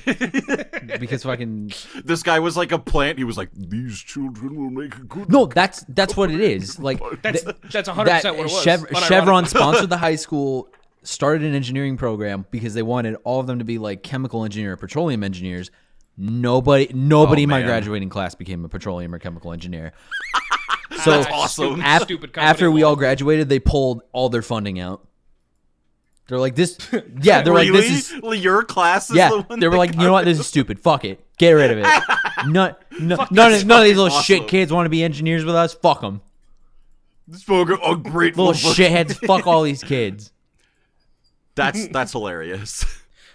Because fucking This guy was like a plant. He was like, these children will make a good. no, that's what it is. Like That's 100% what it was. Chevron unironically. sponsored the high school, started an engineering program because they wanted all of them to be like chemical engineer, petroleum engineers. Nobody in my man. graduating class became a petroleum or chemical engineer. So awesome. Stupid company after we law. all graduated, they pulled all their funding out. They're like this. Yeah, they're Really? like this is. Your class is Yeah, the one they were that like, you know what? This is stupid. Fuck it. Get rid of it. None of these little awesome. shit kids want to be engineers with us. Fuck them. spoke ungrateful. Little shitheads. Fuck all these kids. That's hilarious.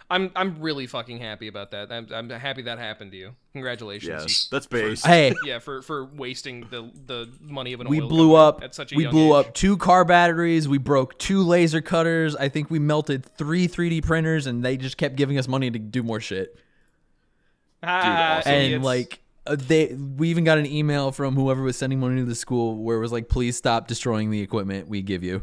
I'm really fucking happy about that. I'm happy that happened to you. Congratulations. Yes, that's base. Hey, Yeah, for wasting the money of an we oil blew company up. at such a We young blew age. up 2 car batteries. We broke 2 laser cutters. I think we melted 3 3D printers, and they just kept giving us money to do more shit. Ah, awesome. And idiots. like, we even got an email from whoever was sending money to the school where it was like, please stop destroying the equipment we give you.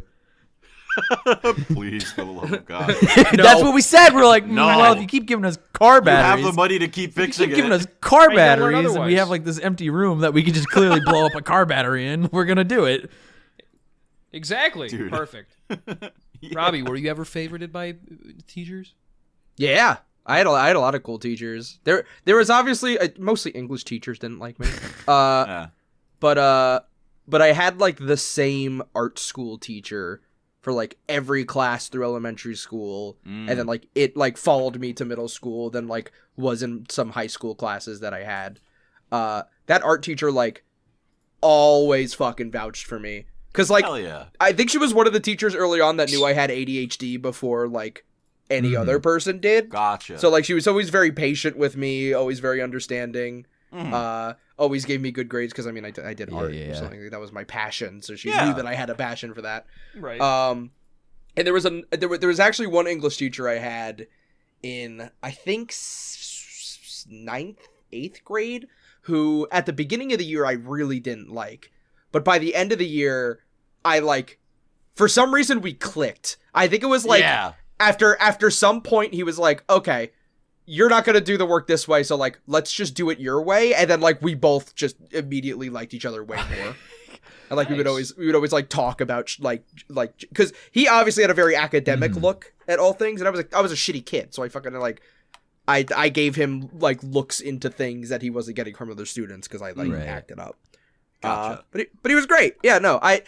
Please, for the love of God. That's what we said. We're like, No. well, if you keep giving us car You batteries, have the money to keep fixing keep giving it. us car learn batteries, and we otherwise. have like this empty room that we could just clearly blow up a car battery in, we're gonna do it. Exactly. Dude. Perfect. Robbie, were you ever favorited by teachers? Yeah, I had a lot of cool teachers. There was obviously mostly English teachers didn't like me. Yeah. But I had like the same art school teacher for like every class through elementary school, and then like it like followed me to middle school, then like was in some high school classes that I had. That art teacher like always fucking vouched for me. Cause like Hell yeah. I think she was one of the teachers early on that knew I had ADHD before like any other person did. Gotcha. So like she was always very patient with me, always very understanding. Always gave me good grades because I mean I did art or something. That was my passion, so she knew that I had a passion for that. Right. And there was actually one English teacher I had in I think 9th, 8th grade who at the beginning of the year I really didn't like, but by the end of the year I like for some reason we clicked. I think it was like after some point he was like, okay, you're not going to do the work this way, so like let's just do it your way, and then like we both just immediately liked each other way more. And like we would always like talk about like because he obviously had a very academic look at all things, and I was a shitty kid, so I fucking like I gave him like looks into things that he wasn't getting from other students because I like acted up. Gotcha. But he was great. Yeah, no, I've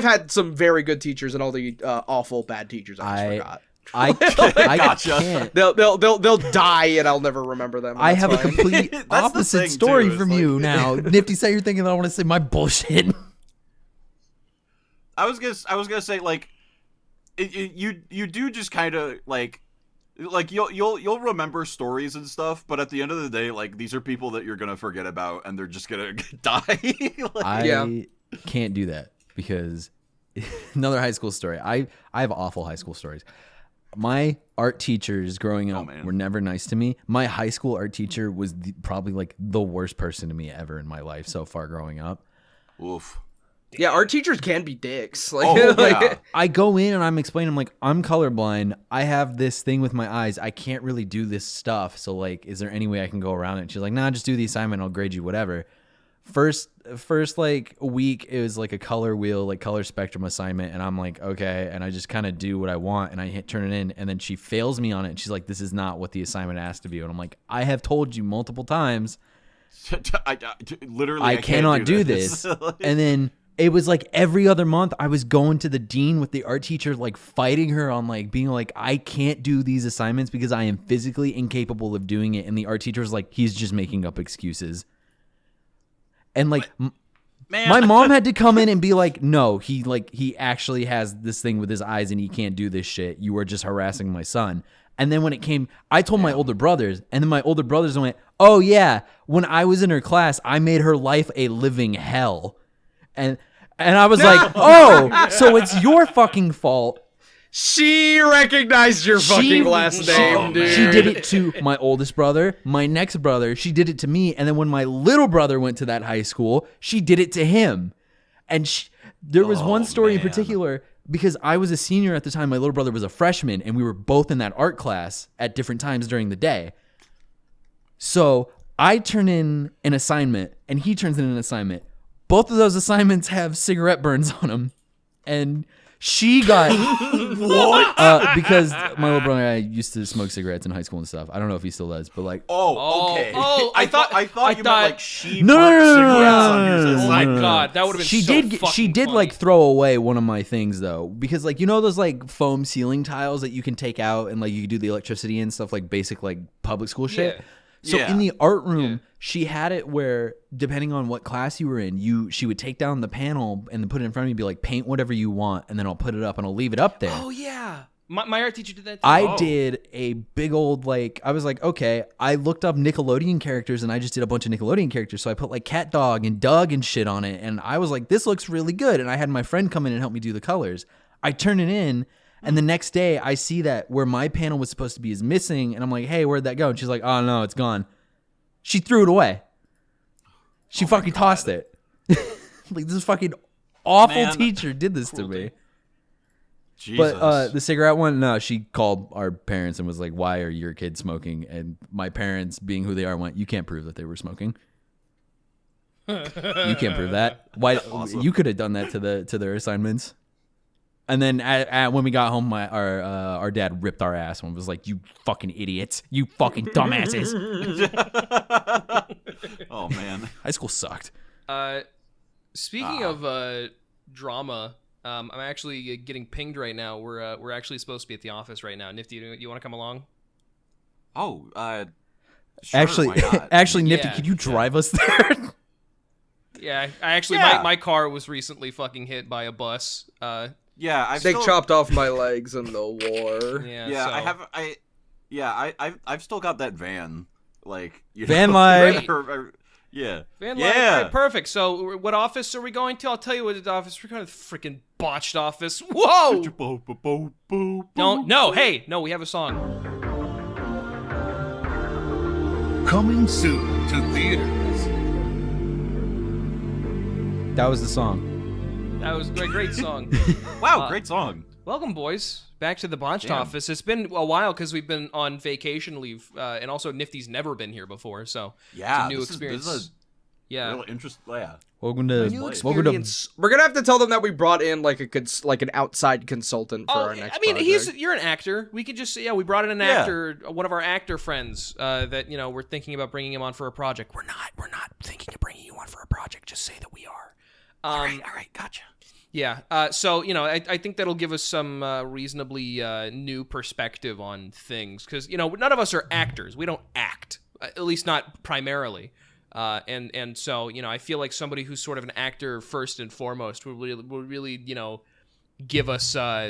had some very good teachers and all the awful bad teachers I just forgot. I Gotcha. can't. They'll die and I'll never remember them. I have fine. a complete That's the opposite thing, story too, is from like- you now. Nifty, say you're thinking that I want to say my bullshit. I was gonna say like, you do just kind of like you'll remember stories and stuff, but at the end of the day, like these are people that you're gonna forget about, and they're just gonna die. Like, I can't do that because another high school story. I have awful high school stories. My art teachers growing up were never nice to me. My high school art teacher was probably like the worst person to me ever in my life so far growing up. Oof. Yeah, art teachers can be dicks. Like, Oh, like yeah. I go in and I'm explaining, I'm like, I'm colorblind. I have this thing with my eyes. I can't really do this stuff. So like, is there any way I can go around it? And she's like, nah, just do the assignment. I'll grade you whatever. First like a week, it was like a color wheel, like color spectrum assignment. And I'm like, okay. And I just kind of do what I want and I turn it in. And then she fails me on it. And she's like, this is not what the assignment asked of you. And I'm like, I have told you multiple times. Literally, I cannot do this. And then it was like every other month I was going to the dean with the art teacher, like fighting her on like being like, I can't do these assignments because I am physically incapable of doing it. And the art teacher was like, he's just making up excuses. And like my mom had to come in and be like, no, he actually has this thing with his eyes and he can't do this shit. You are just harassing my son. And then when it came, I told my older brothers, and then my older brothers went, oh yeah, when I was in her class, I made her life a living hell. And I was like, oh, so it's your fucking fault. she recognized your fucking last name, dude. She did it to my oldest brother, my next brother. She did it to me. And then when my little brother went to that high school, she did it to him. And there was one story in particular, because I was a senior at the time. My little brother was a freshman, and we were both in that art class at different times during the day. So I turn in an assignment, and he turns in an assignment. Both of those assignments have cigarette burns on them. And she got what? Because my little brother and I used to smoke cigarettes in high school and stuff. I don't know if he still does, but like, okay. I thought you meant like she No, burnt no, no, cigarettes no, on no, yours. no, It's Oh like, my god, that would have been she so did fucking she did funny. like throw away one of my things though, because like, you know those like foam ceiling tiles that you can take out and like you can do the electricity and stuff, like basic like public school shit. Yeah. So Yeah. in the art room, she had it where depending on what class you were in, she would take down the panel and then put it in front of me and be like, paint whatever you want, and then I'll put it up and I'll leave it up there. Oh yeah, my art teacher did that too. I did a big old like, I was like, okay, I looked up Nickelodeon characters and I just did a bunch of Nickelodeon characters. So I put like Cat Dog and Doug and shit on it. And I was like, this looks really good. And I had my friend come in and help me do the colors. I turn it in. And the next day I see that where my panel was supposed to be is missing. And I'm like, hey, where'd that go? And she's like, oh no, it's gone. She threw it away. She fucking tossed it. Like, this fucking awful Man. teacher did this to me. Jesus. But the cigarette one, no, she called our parents and was like, "Why are your kids smoking?" And my parents, being who they are, went, "You can't prove that they were smoking. You can't prove that. Why? Awesome. You could have done that to their assignments." And then when we got home, our dad ripped our ass and was like, "You fucking idiots! You fucking dumbasses!" Oh man. High school sucked. Speaking of drama, I'm actually getting pinged right now. We're actually supposed to be at the office right now. Nifty, you want to come along? Oh, sure, why not? Actually, Nifty, Yeah, could you drive us there? Yeah, I actually Yeah. my car was recently fucking hit by a bus. Yeah, They chopped off my legs in the war. Yeah, Yeah, so, I've still got that van. Like, you Van know, life. Yeah. Van life, Yeah. right, perfect. So, what office are we going to? I'll tell you what office. We're going to the freaking botched office. Whoa! Don't. No. Hey. No. We have a song. Coming soon to theaters. That was the song. That was a great song. Wow, great song. Welcome, boys, back to the botched Damn. office. It's been a while because we've been on vacation leave, and also Nifty's never been here before, so Yeah, it's a new this experience. is yeah. real interesting. Yeah. Welcome to New welcome to experience. We're gonna have to tell them that we brought in like an outside consultant for our next. I mean, project. you're an actor. We could just we brought in an Yeah. actor, one of our actor friends that we're thinking about bringing him on for a project. We're not thinking of bringing you on for a project. Just say that we are. All right, gotcha. Yeah. So I think that'll give us some reasonably new perspective on things because none of us are actors. We don't act, at least not primarily. And so I feel like somebody who's sort of an actor first and foremost will really give us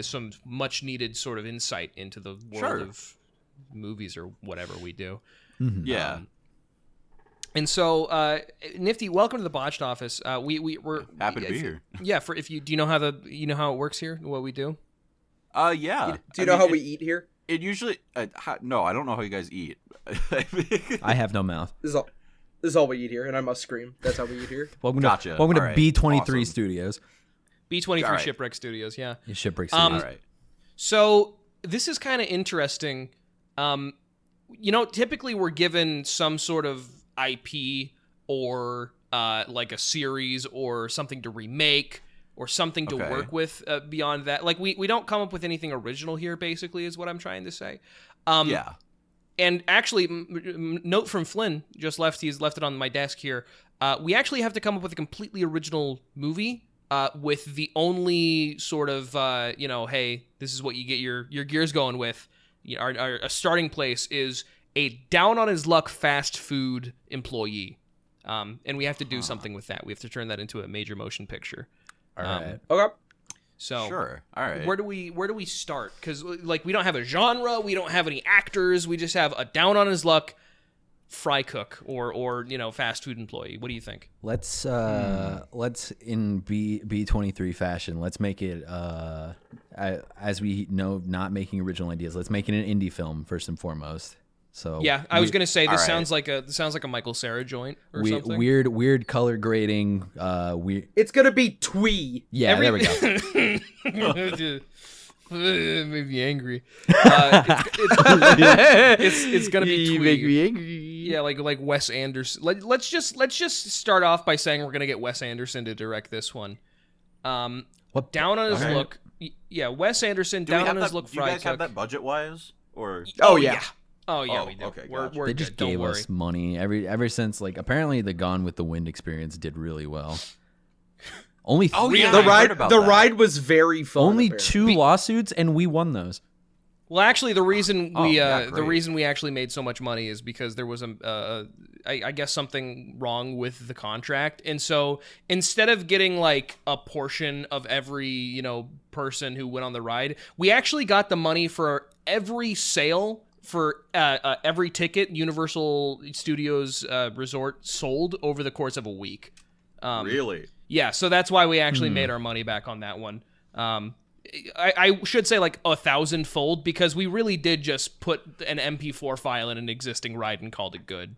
some much needed sort of insight into the world of movies or whatever we do. Mhm. Yeah. And so, Nifty, welcome to the botched office. We're Happy to be here. Yeah, do you know how it works here? What we do? Yeah. Do you know how we eat here? It usually no, I don't know how you guys eat. I have no mouth. This is all we eat here, and I must scream. That's how we eat here. Welcome Gotcha. to All right. B23 Awesome. Studios. B23 All right. Shipwreck Studios. Yeah. Yeah, Shipwreck Um, Studios. All right. So this is kind of interesting. Typically we're given some sort of IP or like a series or something to remake or something to Okay. work with beyond that. Like we don't come up with anything original here, basically, is what I'm trying to say. Yeah. And actually, note from Flynn just left. He's left it on my desk here. We actually have to come up with a completely original movie with the only sort of, hey, this is what you get your gears going with. Our starting place is a down on his luck fast food employee. And we have to do something with that. We have to turn that into a major motion picture. All right. Okay. So Sure. All right. where do we start? Because we don't have a genre, we don't have any actors, we just have a down on his luck fry cook or fast food employee. What do you think? Let's in B23 fashion. Let's make it as we know, not making original ideas. Let's make it an indie film first and foremost. So Yeah, I was gonna say this all sounds like a Michael Cera joint or something. weird color grading. Weird. It's gonna be twee. Yeah, there we go. It made me angry. It's gonna be You twee. make me angry. Yeah, like Wes Anderson. Let's just start off by saying we're gonna get Wes Anderson to direct this one. What? Down on his Okay. look. Yeah, Wes Anderson. Do we Down have on his that, look. do you Fry guys have cook. that budget wise or? Oh, yeah. Oh yeah, Oh, we do. okay, we're gotcha. we're They just good. Don't gave worry. us money ever since apparently the Gone with the Wind experience did really well. Only Oh, three, yeah, The I heard ride, about the that. ride was very fun. only apparently. 2 lawsuits, and we won those. Well, actually, the reason Oh, yeah, the great. reason we actually made so much money is because there was I guess something wrong with the contract, and so instead of getting like a portion of every person who went on the ride, we actually got the money for every sale for every ticket Universal Studios Resort sold over the course of a week. Really? Yeah, so that's why we actually made our money back on that one. I should say like 1,000-fold because we really did just put an MP4 file in an existing ride and called it good.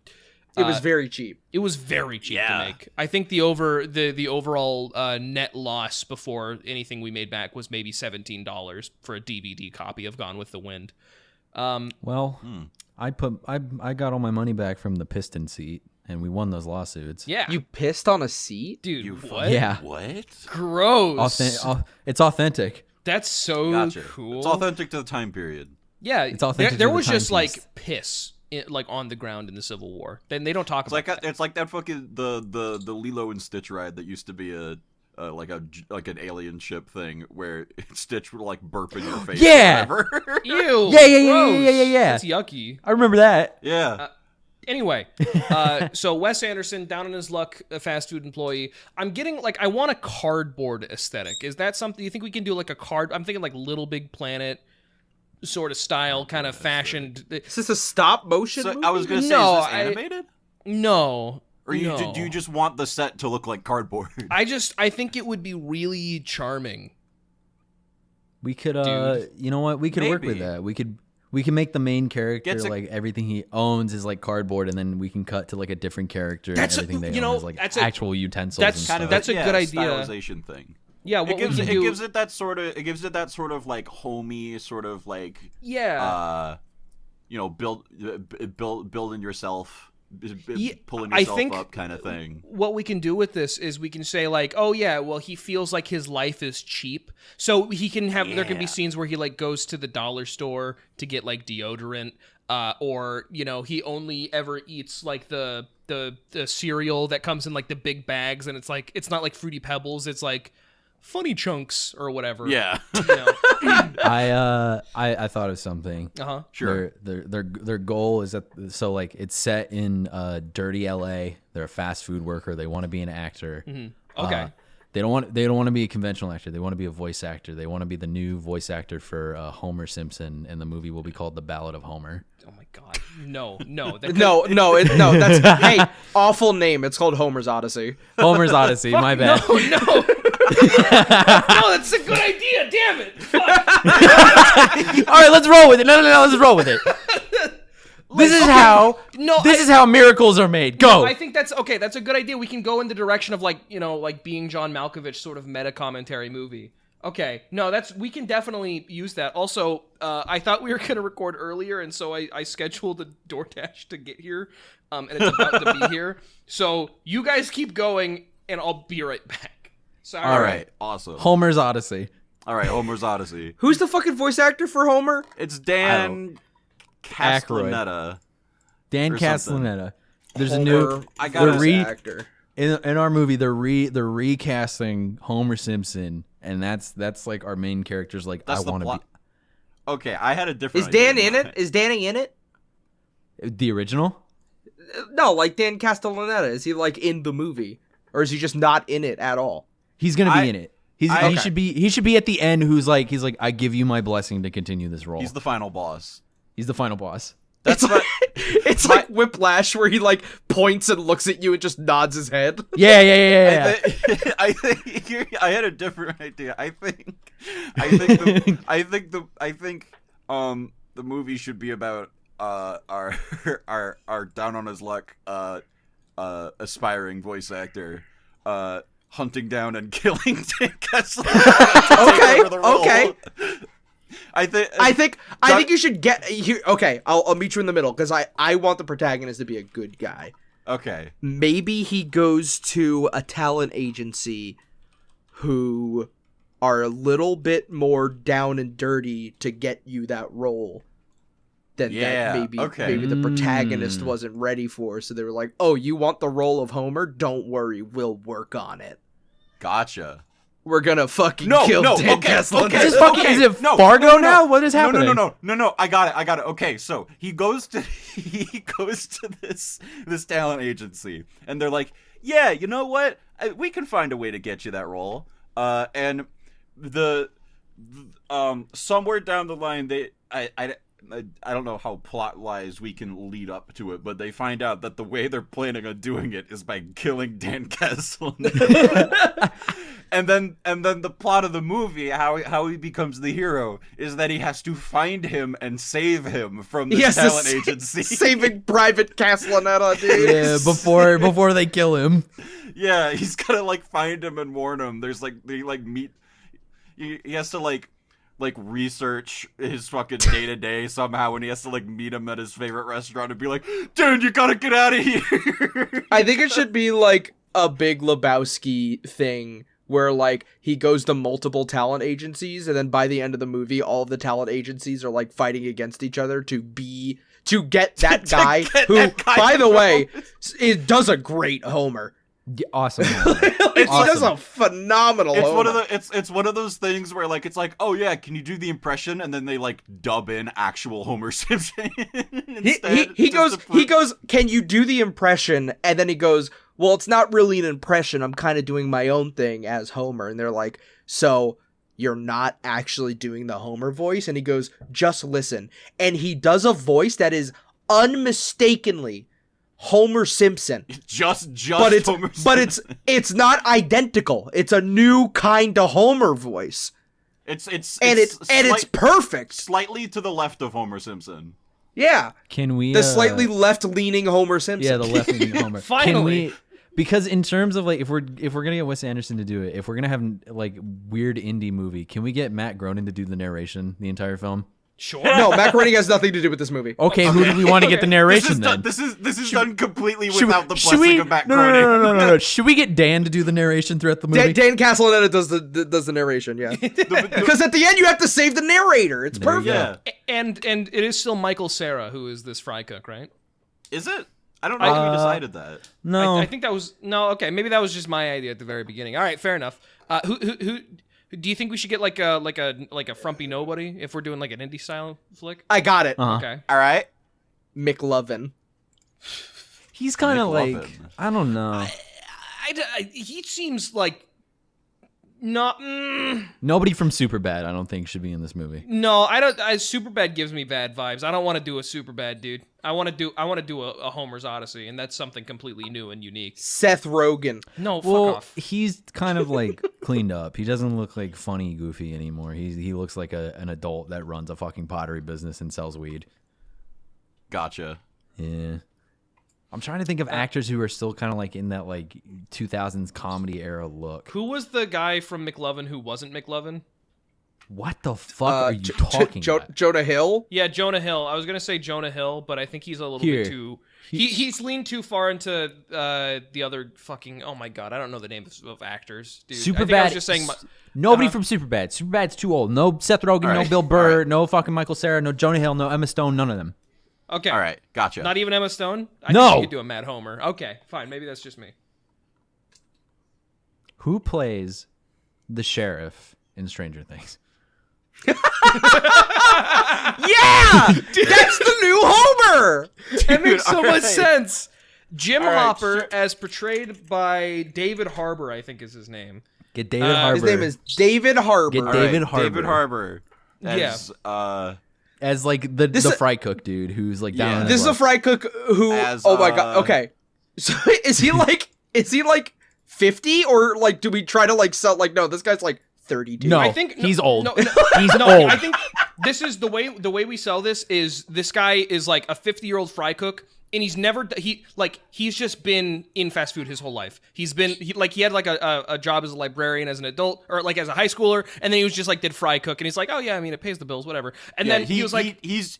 It was very cheap. It was very cheap Yeah. to make. I think the overall net loss before anything we made back was maybe $17 for a DVD copy of Gone with the Wind. Well, I got all my money back from the piston seat, and we won those lawsuits. Yeah, You pissed on a seat? dude, what? Yeah. What? Gross. It's authentic. That's so Gotcha. cool. It's authentic to the time period. Yeah, It's authentic there to the was just timepiece. like piss like on the ground in the Civil War. Then they don't talk It's about like that. it's like that fucking the Lilo and Stitch ride that used to be like an alien ship thing where Stitch would like burp in your face. Yeah! Or whatever. Ew. Yeah. That's yucky. I remember that. Yeah. Anyway, so Wes Anderson, down on his luck, a fast food employee. I'm getting like I want a cardboard aesthetic. Is that something you think we can do? Like a card? I'm thinking like Little Big Planet sort of style, kind of fashioned. Is this a stop motion So movie? I was gonna say, No, is this animated? No. Or you no. do you just want the set to look like cardboard? I think it would be really charming. We could, Dude. you know what? We could work with Maybe. that. We can make the main character Gets a- like everything he owns is like cardboard, and then we can cut to like a different character. That's a- and everything they you know, own is like that's a- actual utensils. that's and kind stuff. of That's a good idea. Stylization thing. Yeah, what It gives we it can do. gives it that sort of like homey sort of like Yeah. building yourself, Yeah, pulling I yourself think- up kind of thing. What we can do with this is we can say like, oh yeah, well he feels like his life is cheap, so he can have there can be Yeah. scenes where he like goes to the dollar store to get like deodorant, or he only ever eats like the cereal that comes in like the big bags, and it's like it's not like Fruity Pebbles, it's like Funny Chunks or whatever. Yeah, I thought of something. Uh-huh. sure. Their goal is that like it's set in dirty LA. They're a fast food worker. They want to be an actor. Okay. They don't want to be a conventional actor. They want to be a voice actor. They want to be the new voice actor for Homer Simpson, and the movie will be called The Ballad of Homer. Oh my god. No. No, that's hey, awful name. It's called Homer's Odyssey. Homer's Odyssey. My bad. No. No, that's a good idea. Damn it. Fuck. All right, let's roll with it. No, let's roll with it. This is how miracles are made. Go. I think that's okay. That's a good idea. We can go in the direction of like being John Malkovich sort of meta commentary movie. Okay, no, we can definitely use that. Also, I thought we were gonna record earlier, and so I scheduled a DoorDash to get here, and it's about to be here. So you guys keep going, and I'll be right back. Sorry. All right, awesome. Homer's Odyssey. All right, Homer's Odyssey. Who's the fucking voice actor for Homer? It's Dan Aykroyd. Castellaneta. Dan Or something. Castellaneta. There's a Homer new. I gotta voice actor. In our movie, they're recasting Homer Simpson, and that's like our main character's like That's I the want to plot. Okay, I had a Is different. Dan idea in it? Is Danny in it? be the original. No, like Dan Castellaneta. Is he like in the movie, or is he just not in it at all? He's gonna be in it. He Okay. should be at the end. He's like I give you my blessing to continue this role. He's the final boss. He's the final boss. That's It's what. It's like Whiplash, where he like points and looks at you and just nods his head. Yeah. I had a different idea. I think the movie should be about our down on his luck aspiring voice actor hunting down and killing Dan Kessler. Okay. I think you should get here. Okay, I'll meet you in the middle because I want the protagonist to be a good guy. Okay. Maybe he goes to a talent agency who are a little bit more down and dirty to get you that role than Yeah, that okay. maybe the protagonist wasn't ready for. So they were like, "Oh, you want the role of Homer? Don't worry, we'll work on it. Gotcha. We're gonna fucking No, kill no, Dan okay, Kessler." okay, Is it no, Fargo no, no, now? What is happening? No. I got it. Okay, so he goes to this talent agency, and they're like, "Yeah, you know what? We can find a way to get you that role." And somewhere down the line, I don't know how plot-wise we can lead up to it, but they find out that the way they're planning on doing it is by killing Dan Kessler. And then the plot of the movie, how he becomes the hero, is that he has to find him and save him from the talent agency. Saving Private Castellaneta, dude. Yeah, before they kill him. Yeah, he's gotta like find him and warn him. There's like they like meet. He has to like research his fucking day to day somehow, and he has to like meet him at his favorite restaurant and be like, dude, you gotta get out of here. I think it should be like a Big Lebowski thing where like he goes to multiple talent agencies, and then by the end of the movie, all of the talent agencies are like fighting against each other to get that guy who, by the way, it does a great Homer. Awesome. He does a phenomenal It's Homer. one of the it's one of those things where like it's like, oh yeah, can you do the impression? And then they like dub in actual Homer Simpson. He goes, can you do the impression? And then he goes, well, it's not really an impression. I'm kind of doing my own thing as Homer. And they're like, so you're not actually doing the Homer voice? And he goes, just listen. And he does a voice that is unmistakably Homer Simpson. Just but it's Homer Simpson. it's not identical. It's a new kind of Homer voice. It's perfect. Slightly to the left of Homer Simpson. Yeah. Can we the slightly left-leaning Homer Simpson? Yeah, the left-leaning Homer. Finally. Because in terms of like if we're gonna get Wes Anderson to do it, if we're gonna have like weird indie movie, can we get Matt Groening to do the narration the entire film? Sure. No, Matt Groening has nothing to do with this movie. Okay, who do we want to get the narration then? This is done completely without the blessing of Matt no, Groening. No. Should we get Dan to do the narration throughout the movie? Dan Castellaneta does the narration, yeah. Because at the end you have to save the narrator. It's perfect. Yeah. And it is still Michael Cera who is this fry cook, right? Is it? I don't know if we decided that. No. I think that was okay. Maybe that was just my idea at the very beginning. All right, fair enough. Who do you think we should get like a frumpy nobody if we're doing like an indie style flick? I got it. Okay. All right. McLovin. He's kind of like McLovin. I don't know. He seems like not. Nobody from Superbad, I don't think, should be in this movie. No, I don't. Superbad gives me bad vibes. I don't want to do a Superbad, dude. I want to do a Homer's Odyssey, and that's something completely new and unique. Seth Rogen. No, fuck Well, off. he's kind of like cleaned up. He doesn't look like funny, goofy anymore. He looks like an adult that runs a fucking pottery business and sells weed. Gotcha. Yeah. I'm trying to think of actors who are still kind of like in that like 2000s comedy era look. Who was the guy from McLovin who wasn't McLovin? What the fuck are you talking about? Jonah Hill? Yeah, Jonah Hill. I was gonna say Jonah Hill, but I think he's a little bit too. He's leaned too far into the other fucking. Oh my god, I don't know the names of actors. Dude. Superbad. I think I was just saying. Nobody from Superbad. Superbad's too old. No Seth Rogen, no Bill Burr, no fucking Michael Cera, no Jonah Hill, no Emma Stone, none of them. Okay. All right. Gotcha. Not even Emma Stone? I No. think she could do a Mad Homer. Okay, fine. Maybe that's just me. Who plays the sheriff in Stranger Things? Yeah! That's the new Homer! That makes so much sense. Jim right, Hopper, as portrayed by David Harbour, I think is his name. Get David Harbour. His name is David Harbour. Get David Harbour. David Harbour. As, as like the fry cook dude who's like down. on This his is a luck. fry cook who. As, oh my god. Okay. So is he like 50 or like do we try to like sell like no? This guy's like 32. No, I think he's old. No, He's no, old. I think this is the way we sell this is this guy is like a 50-year-old fry cook. And he's just been in fast food his whole life. He had like a job as a librarian as an adult or like as a high schooler, and then he was just like did fry cook, and he's like, oh yeah, I mean it pays the bills, whatever. And then he was like, he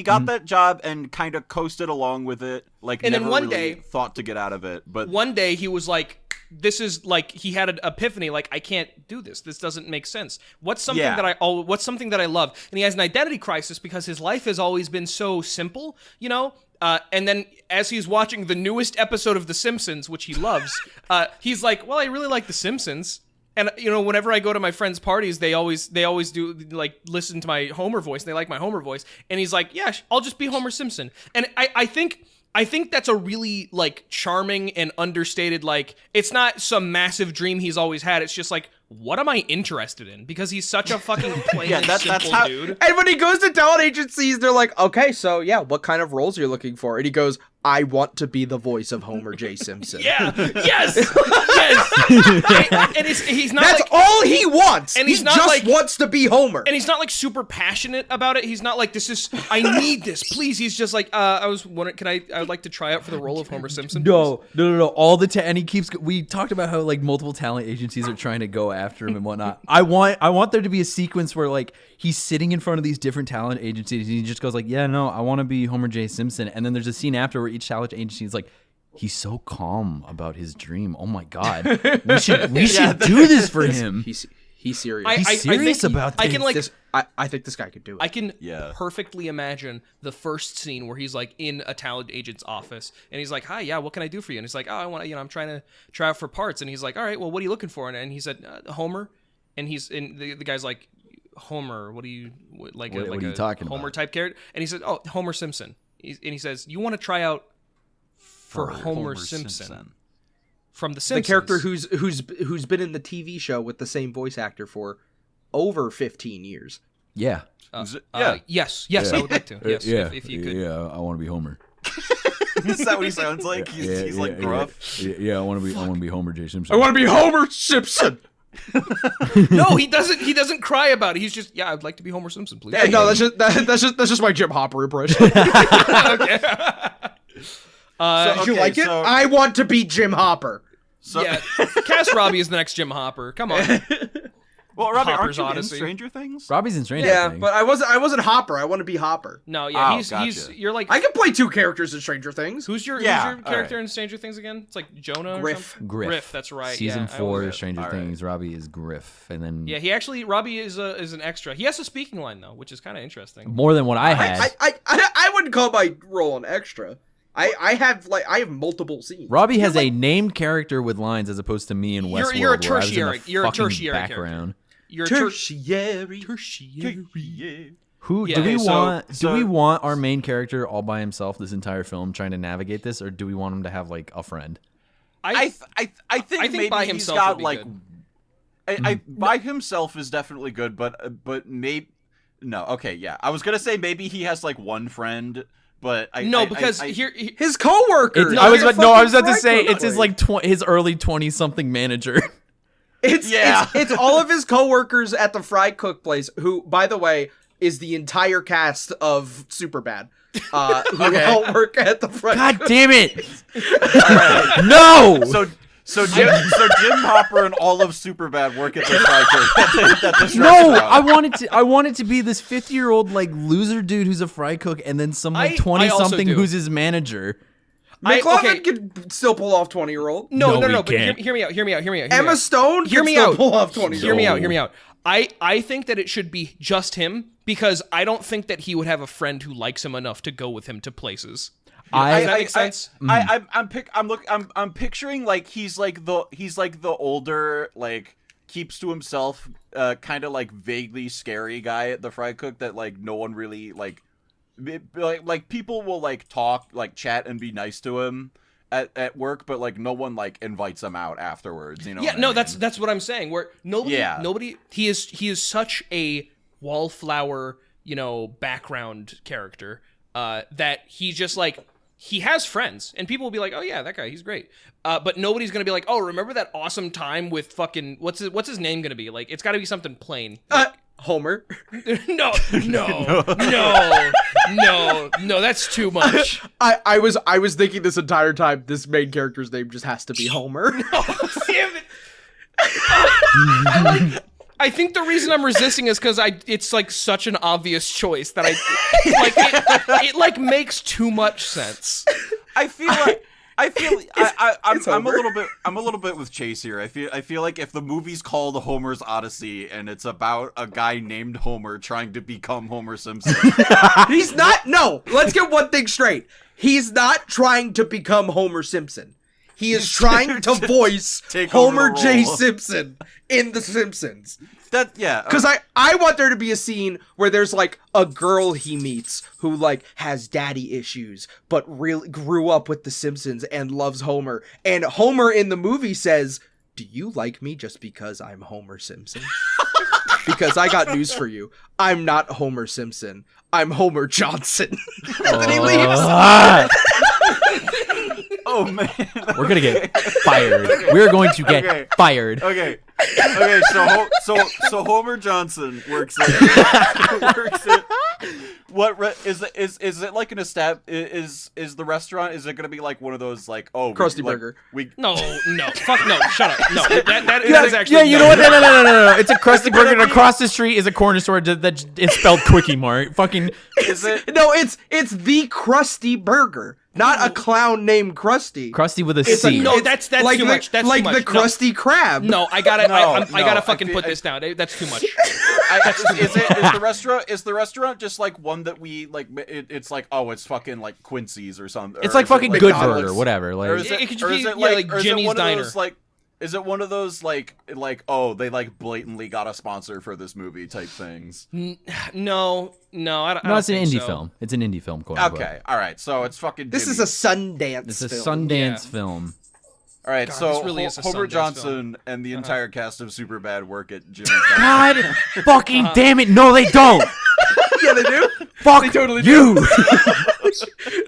got that job and kind of coasted along with it, like and never then one really day thought to get out of it. But one day he was like, this is like he had an epiphany, like I can't do this. This doesn't make sense. What's something that I love? And he has an identity crisis because his life has always been so simple, you know. And then as he's watching the newest episode of The Simpsons, which he loves, he's like, well, I really like The Simpsons. And you know, whenever I go to my friends' parties, they always do like listen to my Homer voice. And they like my Homer voice, and he's like, "Yeah, I'll just be Homer Simpson." And I think that's a really like charming and understated. Like, it's not some massive dream he's always had. It's just like what am I interested in? Because he's such a fucking plain and that's simple how- dude. And when he goes to talent agencies, they're like, okay, so yeah, what kind of roles are you looking for? And he goes, I want to be the voice of Homer J. Simpson. Yeah. Yes. Yes. And he's not. That's like, all he wants. And he's he not just like- wants to be Homer. And he's not like super passionate about it. He's not like, this is, I need this, please. He's just like, I was wondering, I would like to try out for the role of Homer Simpson. No. All the and he keeps. We talked about how like multiple talent agencies are trying to go after him and whatnot. I want there to be a sequence where like he's sitting in front of these different talent agencies and he just goes like, yeah, no, I want to be Homer J. Simpson. And then there's a scene after where each talent agency is like, he's so calm about his dream. Oh my god, we should do this for him. He's serious. He's serious about this. I can like. I think this guy could do it. I can perfectly imagine the first scene where he's like in a talent agent's office and he's like, "Hi, yeah, what can I do for you?" And he's like, "Oh, I want, I'm trying to try out for parts." And he's like, "All right, well, what are you looking for?" And he said, "Homer." And the guy's like, "Homer, what are you like? What are you a talking Homer about? type character?" And he said, "Oh, Homer Simpson." And he says, "You want to try out for Homer Simpson from The Simpsons?" The character who's been in the TV show with the same voice actor for over 15 years. Yeah. Yes, I would like to. Yes, if you could. Yeah, I want to be Homer. Is that what he sounds like? He's like gruff. Yeah, I want to be Homer J. Simpson. I want to be Homer Simpson. No, he doesn't. He doesn't cry about it. He's just, yeah, I'd like to be Homer Simpson, please. Yeah, no, that's just my Jim Hopper impression. Okay. Did you like it? I want to be Jim Hopper. Yeah, cast Robbie as the next Jim Hopper. Come on. Well, Robbie, Hopper's aren't you Odyssey. in Stranger Things? Robbie's in Stranger Yeah, Things. but I wasn't Hopper. I want to be Hopper. No, yeah, Oh, he's gotcha. you're like. I can play two characters in Stranger Things. Who's your Yeah, character alright. in Stranger Things again? It's like Jonah. Or Griff. something? Griff. That's right. Season yeah, 4 I of Stranger Alright. Things. Robbie is Griff, and then Robbie is an extra. He has a speaking line though, which is kind of interesting. more than what I had. I wouldn't call my role an extra. I have multiple scenes. Robbie has a named character with lines as opposed to me in Westworld. You're a where I was in the tertiary. You're a fucking tertiary background. You're a Tertiary. tertiary. Who Yeah, do we okay, want? so- do we want our main character all by himself this entire film trying to navigate this, or do we want him to have like a friend? I think maybe by he's himself got would be like good. by himself is definitely good, but maybe no. Okay, yeah, I was gonna say maybe he has like one friend, but His coworker. I was about to say Franklin it's his like his early 20-something manager. It's all of his coworkers at the fry cook place, who, by the way, is the entire cast of Superbad. Who all work at the fry. God cook. damn it! No. So Jim Hopper and all of Superbad work at the fry cook. At this No, restaurant. I wanted to be this 50-year-old like loser dude who's a fry cook, and then some like I also 20-something do. who's his manager. McLovin can still pull off 20-year-old. No, we but can't. hear me out. Emma Stone Hear can me still out. pull off 20-year-old. Hear me out. I think that it should be just him because I don't think that he would have a friend who likes him enough to go with him to places. Does that make sense? I'm picturing like he's like the older like keeps to himself kind of like vaguely scary guy at the fry cook that like no one really like people will like talk like chat and be nice to him at work, but like no one like invites him out afterwards, you know. Yeah, what I no, mean? that's what I'm saying. Where nobody he is such a wallflower, background character that he's just like he has friends and people will be like, "Oh yeah, that guy, he's great." But nobody's going to be like, "Oh, remember that awesome time with fucking what's his name going to be?" Like it's got to be something plain. Homer. No, that's too much. I was thinking this entire time this main character's name just has to be Homer. Damn it. I think the reason I'm resisting is because it's like such an obvious choice that it makes too much sense. I'm a little bit with Chase here. I feel like if the movie's called Homer's Odyssey and it's about a guy named Homer trying to become Homer Simpson. He's not. No, let's get one thing straight. He's not trying to become Homer Simpson. He is trying to voice Take over Homer the J. role. Simpson in The Simpsons. Yeah. Because I want there to be a scene where there's like a girl he meets who like has daddy issues, but really grew up with The Simpsons and loves Homer. And Homer in the movie says, do you like me just because I'm Homer Simpson? Because I got news for you. I'm not Homer Simpson. I'm Homer Johnson. And then he leaves. Oh man, We're gonna get fired. We're going to get fired. Okay. So Homer Johnson works at is it like an is the restaurant, is it gonna be like one of those like Krusty Burger? No, fuck no, shut up. No, that is actually Yeah, you know what? No. It's a Krusty Burger, and across the street is a corner store that it's spelled Quickie Mart. Fucking. Is it? No, it's the Krusty Burger, not a clown named Krusty. Krusty with a C. No, that's like too much. That's like too much. the Krusty Krab. No, I gotta, I gotta fucking I put this down. That's too much. Is the restaurant just like one that we like? It's like, oh, it's fucking like Quincy's or something. It's or like is it fucking Good McDonald's? Burger, whatever. Or Like, is it, It could or be, is it yeah, like, like or is it Jimmy's one of Diner. those like? Is it one of those like oh, they like blatantly got a sponsor for this movie type things? No, I don't. no, I don't it's an think indie so. film. It's an indie film, quote unquote. Okay, all right. So it's fucking. This is Jimmy. a Sundance. It's a film. Sundance film. All right, God, so this really is a Homer Sundance Johnson film. and the entire cast of Superbad work at Jimmy's Diner. God fucking damn it! No, they don't. Yeah, they do. Fuck They totally you. do.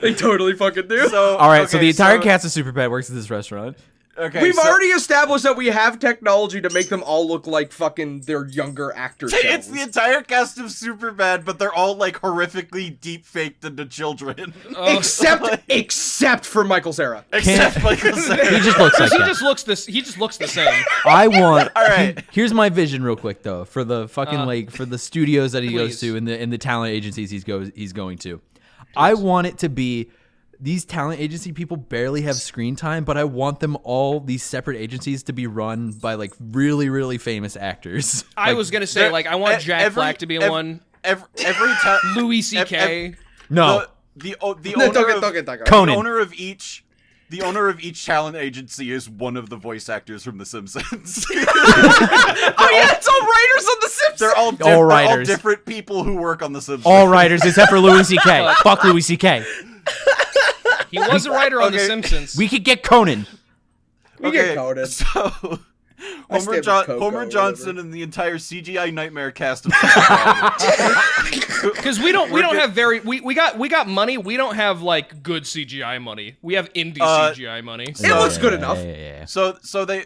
They totally fucking do. So All right, so okay, the entire cast of Superbad works at this restaurant. Okay, We've so- already established that we have technology to make them all look like fucking their younger actors. It's the entire cast of Superbad, but they're all like horrifically deep faked into children. except for Michael Cera. Except Michael Cera. He just looks like He that. just looks the same. I want. All right. Here's my vision, real quick, though, for the fucking like for the studios that he goes Please. to and the talent agencies he's going to. I want it to be. These talent agency people barely have screen time, but I want them all, these separate agencies, to be run by like really, really famous actors. I was gonna say, like, I want Jack Black to be in one. Every time Louis C.K. No, the No, owner don't of get that. Conan. the owner of each talent agency is one of the voice actors from The Simpsons. Oh yeah, it's all writers on The Simpsons. They're all All writers. different people who work on The Simpsons. all writers except for Louis C.K. Fuck Louis C.K. He was a writer on The Okay. Simpsons. We could get Conan. We get Conan. So I stand with Coco Homer or Johnson whatever. and the entire CGI nightmare cast of Superbad. Because we don't have we got money. We don't have like good CGI money. We have indie CGI money. It looks good enough. Yeah. So they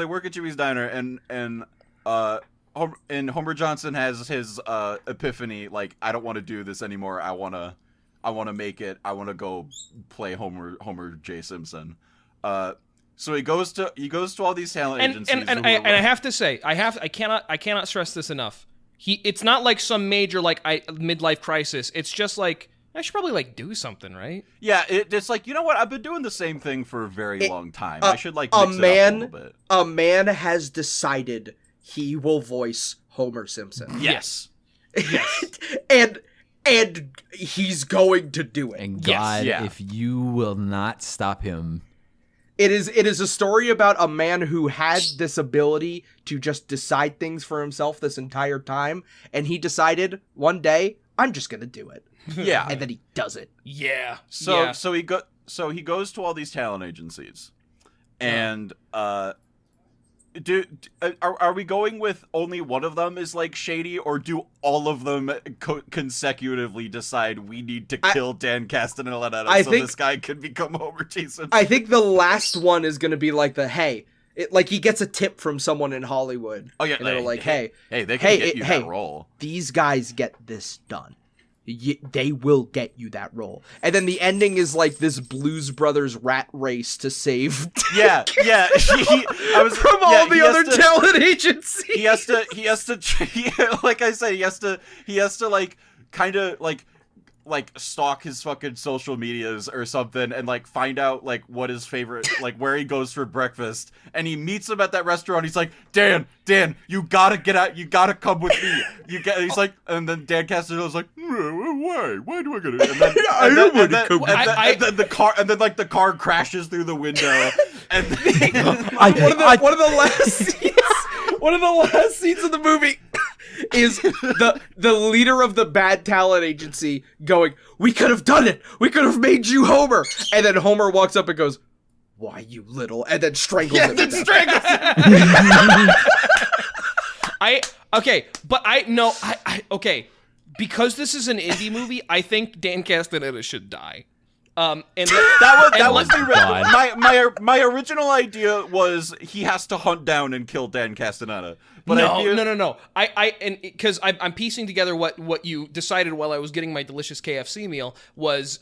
work at Jimmy's Diner and Homer Johnson has his epiphany, like, I don't want to do this anymore. I want to make it. I want to go play Homer J. Simpson. So he goes to all these talent agencies. And I have to say, I cannot stress this enough. It's not like some major like midlife crisis. It's just like, I should probably like do something, right? Yeah, it's like, you know what? I've been doing the same thing for a very long time. I should like mix it up a little bit. A man has decided he will voice Homer Simpson. Yes. and he's going to do it. And Yes. God, Yeah. if you will not stop him. It is a story about a man who had this ability to just decide things for himself this entire time, and he decided one day, I'm just gonna do it. Yeah. And then he does it. Yeah. So he goes to all these talent agencies, and are we going with only one of them is like shady, or do all of them consecutively decide we need to kill Dan Castellaneta so this guy can become Homer Jason? I think the last one is gonna be like like he gets a tip from someone in Hollywood. Oh yeah, and they're like, hey, they can get you hey, that role. These guys get this done. They will get you that role. And then the ending is like this Blues Brothers rat race to save Yeah. from all the other talent agencies. He has to like I said, he has to like kind of like stalk his fucking social medias or something and like find out like what his favorite, like where he goes for breakfast, and he meets him at that restaurant. He's like, Dan, you gotta get out, you gotta come with me. He's like, and then Dan Castellaneta's like, why do I gotta? And then, I don't want to come with and then the car crashes through the window, and one of the last scenes of the movie is the leader of the bad talent agency going, we could have done it. We could have made you Homer. And then Homer walks up and goes, "Why, you little," and then strangles him. Then strangles Okay, because this is an indie movie, I think Dan Castellaneta should die. And that was the God. my original idea was he has to hunt down and kill Dan Castellaneta. But no. And because I'm piecing together what you decided while I was getting my delicious KFC meal was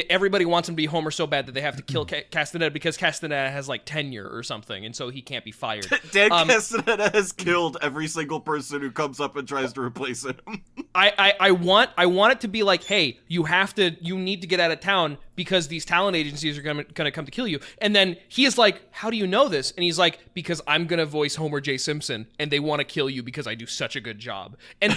everybody wants him to be Homer so bad that they have to kill Castaneda because Castaneda has like tenure or something, and so he can't be fired. Dan Castaneda has killed every single person who comes up and tries to replace him. I want it to be like, hey, you need to get out of town because these talent agencies are gonna come to kill you. And then he is like, how do you know this? And he's like, because I'm gonna voice Homer J. Simpson, and they want to kill you because I do such a good job. And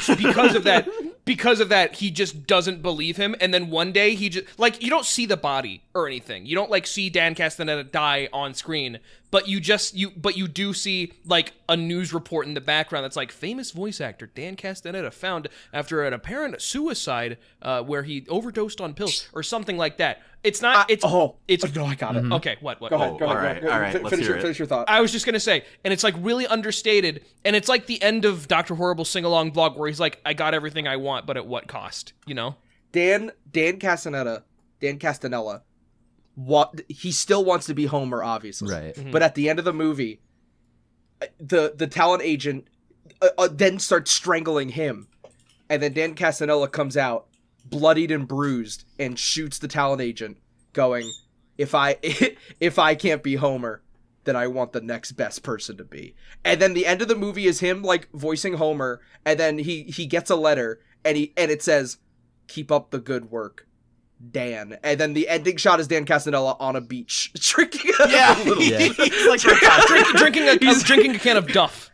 because of that, he just doesn't believe him. And then one day he just like, you don't see the body or anything. You don't like see Dan Castaneda die on screen, but you do see like a news report in the background that's like, famous voice actor Dan Castaneda found after an apparent suicide where he overdosed on pills or something like that. It's not. No, I got it. Okay, what? Go ahead. All right. Finish your thought. I was just gonna say, and it's like really understated, and it's like the end of Dr. Horrible sing-along vlog where he's like, I got everything I want, but at what cost? You know? Dan Castanella, he still wants to be Homer, obviously. Right. Mm-hmm. But at the end of the movie, the talent agent then starts strangling him, and then Dan Castanella comes out, bloodied and bruised, and shoots the talent agent, going, if I can't be Homer, then I want the next best person to be. And then the end of the movie is him like voicing Homer, and then he gets a letter, and it says, keep up the good work, Dan. And then the ending shot is Dan Castanella on a beach drinking He's like drinking a can of Duff.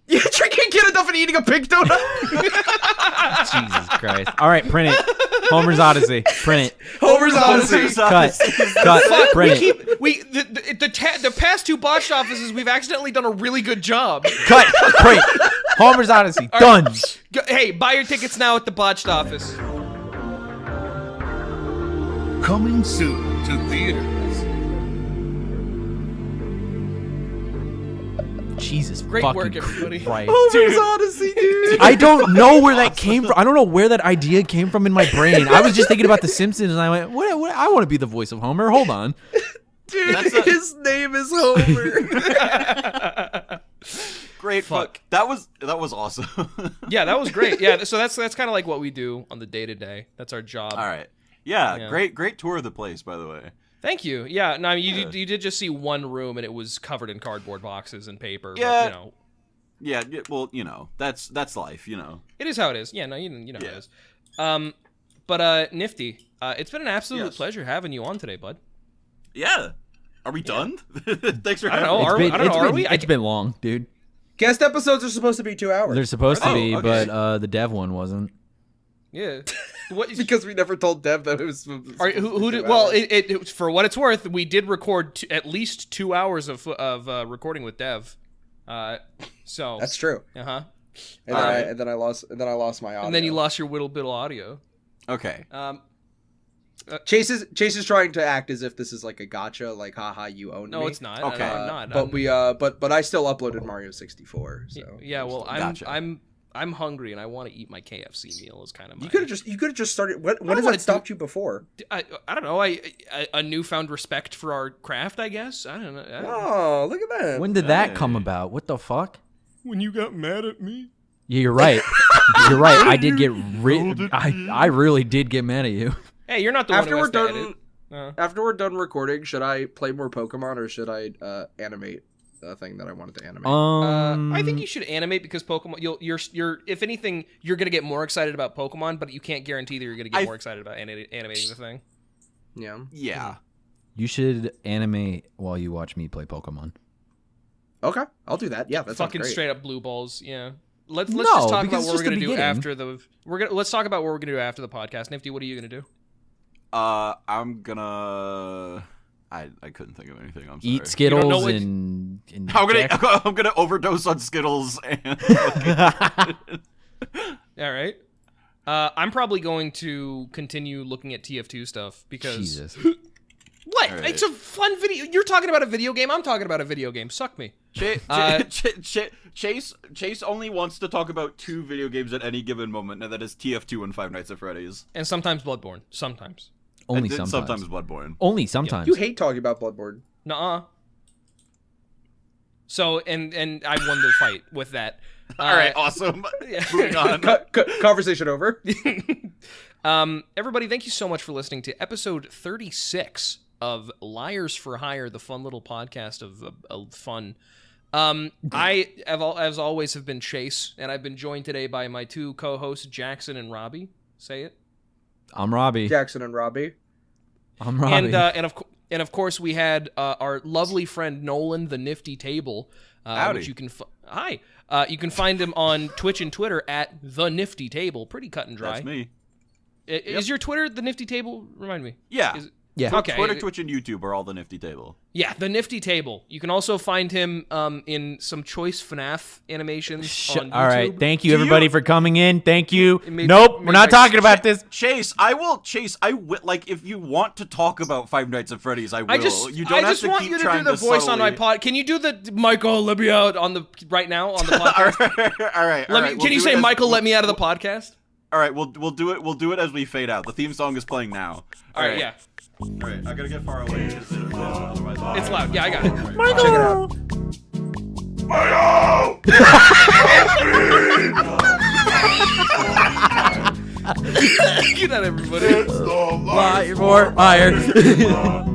Yeah, drinking a can of Duff and eating a pig donut. Jesus Christ. All right, print it. Homer's Odyssey. Print it. Homer's Odyssey. Cut. Fuck, Print it. The past two botched offices, we've accidentally done a really good job. Cut. Print. Homer's Odyssey. Done. Hey, buy your tickets now at the botched office. Coming soon to theaters. Jesus Great fucking work, everybody. Christ. Homer's Odyssey, dude. I don't know where that came from. I don't know where that idea came from in my brain. I was just thinking about The Simpsons, and I went, "What? I want to be the voice of Homer." Hold on. Dude, his name is Homer. Great. Fuck. That was awesome. Yeah, that was great. Yeah, so that's kind of like what we do on the day-to-day. That's our job. All right. Yeah. Great tour of the place, by the way. Thank you. Yeah, no, I mean, you did just see one room, and it was covered in cardboard boxes and paper. Yeah. But, you know. Yeah, well, you know, that's life, you know. It is how it is. Yeah, no, you know how it is. But Nifty, it's been an absolute pleasure having you on today, bud. Yeah. Are we done? Thanks for I having don't me. know. Are we? It's been long, dude. Guest episodes are supposed to be 2 hours. They're supposed to be, okay. but the dev one wasn't. Yeah. What? Because we never told Dev that it was. Who did? Well, it for what it's worth, we did record at least 2 hours of recording with Dev. So That's true. Uh-huh. And then I lost my audio. And then you lost your whittle biddle audio. Okay. Chase is trying to act as if this is like a gotcha, like haha, you own me. No, it's not. Okay. I'm not. But I still uploaded Mario 64. So Yeah. Well, Gotcha. I'm hungry and I want to eat my KFC meal. Is kind of my. you could have just started. When has that stopped you before? I don't know. A newfound respect for our craft, I guess. I don't know. Oh, look at that. When did that come about? What the fuck? When you got mad at me. Yeah, you're right. You're right. I did get I really did get mad at you. Hey, you're not the one who has to edit. After we're done recording, should I play more Pokemon or should I animate the thing that I wanted to animate? I think you should animate because Pokemon. You're if anything, you're gonna get more excited about Pokemon, but you can't guarantee that you're gonna get more excited about animating the thing. Yeah. Yeah. You should animate while you watch me play Pokemon. Okay, I'll do that. Yeah, that's fucking great. straight up blue balls. Yeah. Let's No, just talk because about what we're it's just gonna the do beginning. after the. Let's talk about what we're gonna do after the podcast. Nifty, what are you gonna do? I'm gonna. I couldn't think of anything. I'm sorry. Eat Skittles know what- and I'm gonna overdose on Skittles and. All right. I'm probably going to continue looking at TF2 stuff because. Jesus. What? All right. It's a fun video. You're talking about a video game. I'm talking about a video game. Suck me. Chase only wants to talk about 2 video games at any given moment, and that is TF2 and Five Nights at Freddy's. And sometimes Bloodborne. Sometimes. Only And then sometimes. Bloodborne. Only sometimes. You hate talking about Bloodborne. Nuh-uh. So, and I won the fight with that. All right, awesome. Yeah. Moving on. Conversation over. Everybody, thank you so much for listening to episode 36 of Liars4Hire, the fun little podcast of fun. I, as always, have been Chase, and I've been joined today by my 2 co-hosts, Jackson and Robbie. Say it. I'm Robbie. Jackson and Robbie. I'm Robbie. And of course, we had our lovely friend Nolan, the Nifty Table. Howdy. Which you can you can find him on Twitch and Twitter at the Nifty Table. Pretty cut and dry. That's me. Is your Twitter the Nifty Table? Remind me. Yeah. Yeah. Okay. Twitter, Twitch, and YouTube are all the Nifty Table. Yeah, the Nifty Table. You can also find him in some choice FNAF animations on YouTube. All right. Thank you, Do everybody, you- for coming in. Thank you. It made- Nope, made we're not my- talking about this. Chase, like, if you want to talk about Five Nights at Freddy's, I will. I just you don't have to want keep you to trying do the voice on my subtly- pod. Can you do the Michael, let me out on the right now on the podcast? all right. Can you say Michael, let me out of the podcast? All right, we'll do it. We'll do it as we fade out. The theme song is playing now. All right, yeah. All right, I gotta get far away. Otherwise, It's loud. Yeah, I got it. Check it out. Good night, everybody. It's the Liar for hire.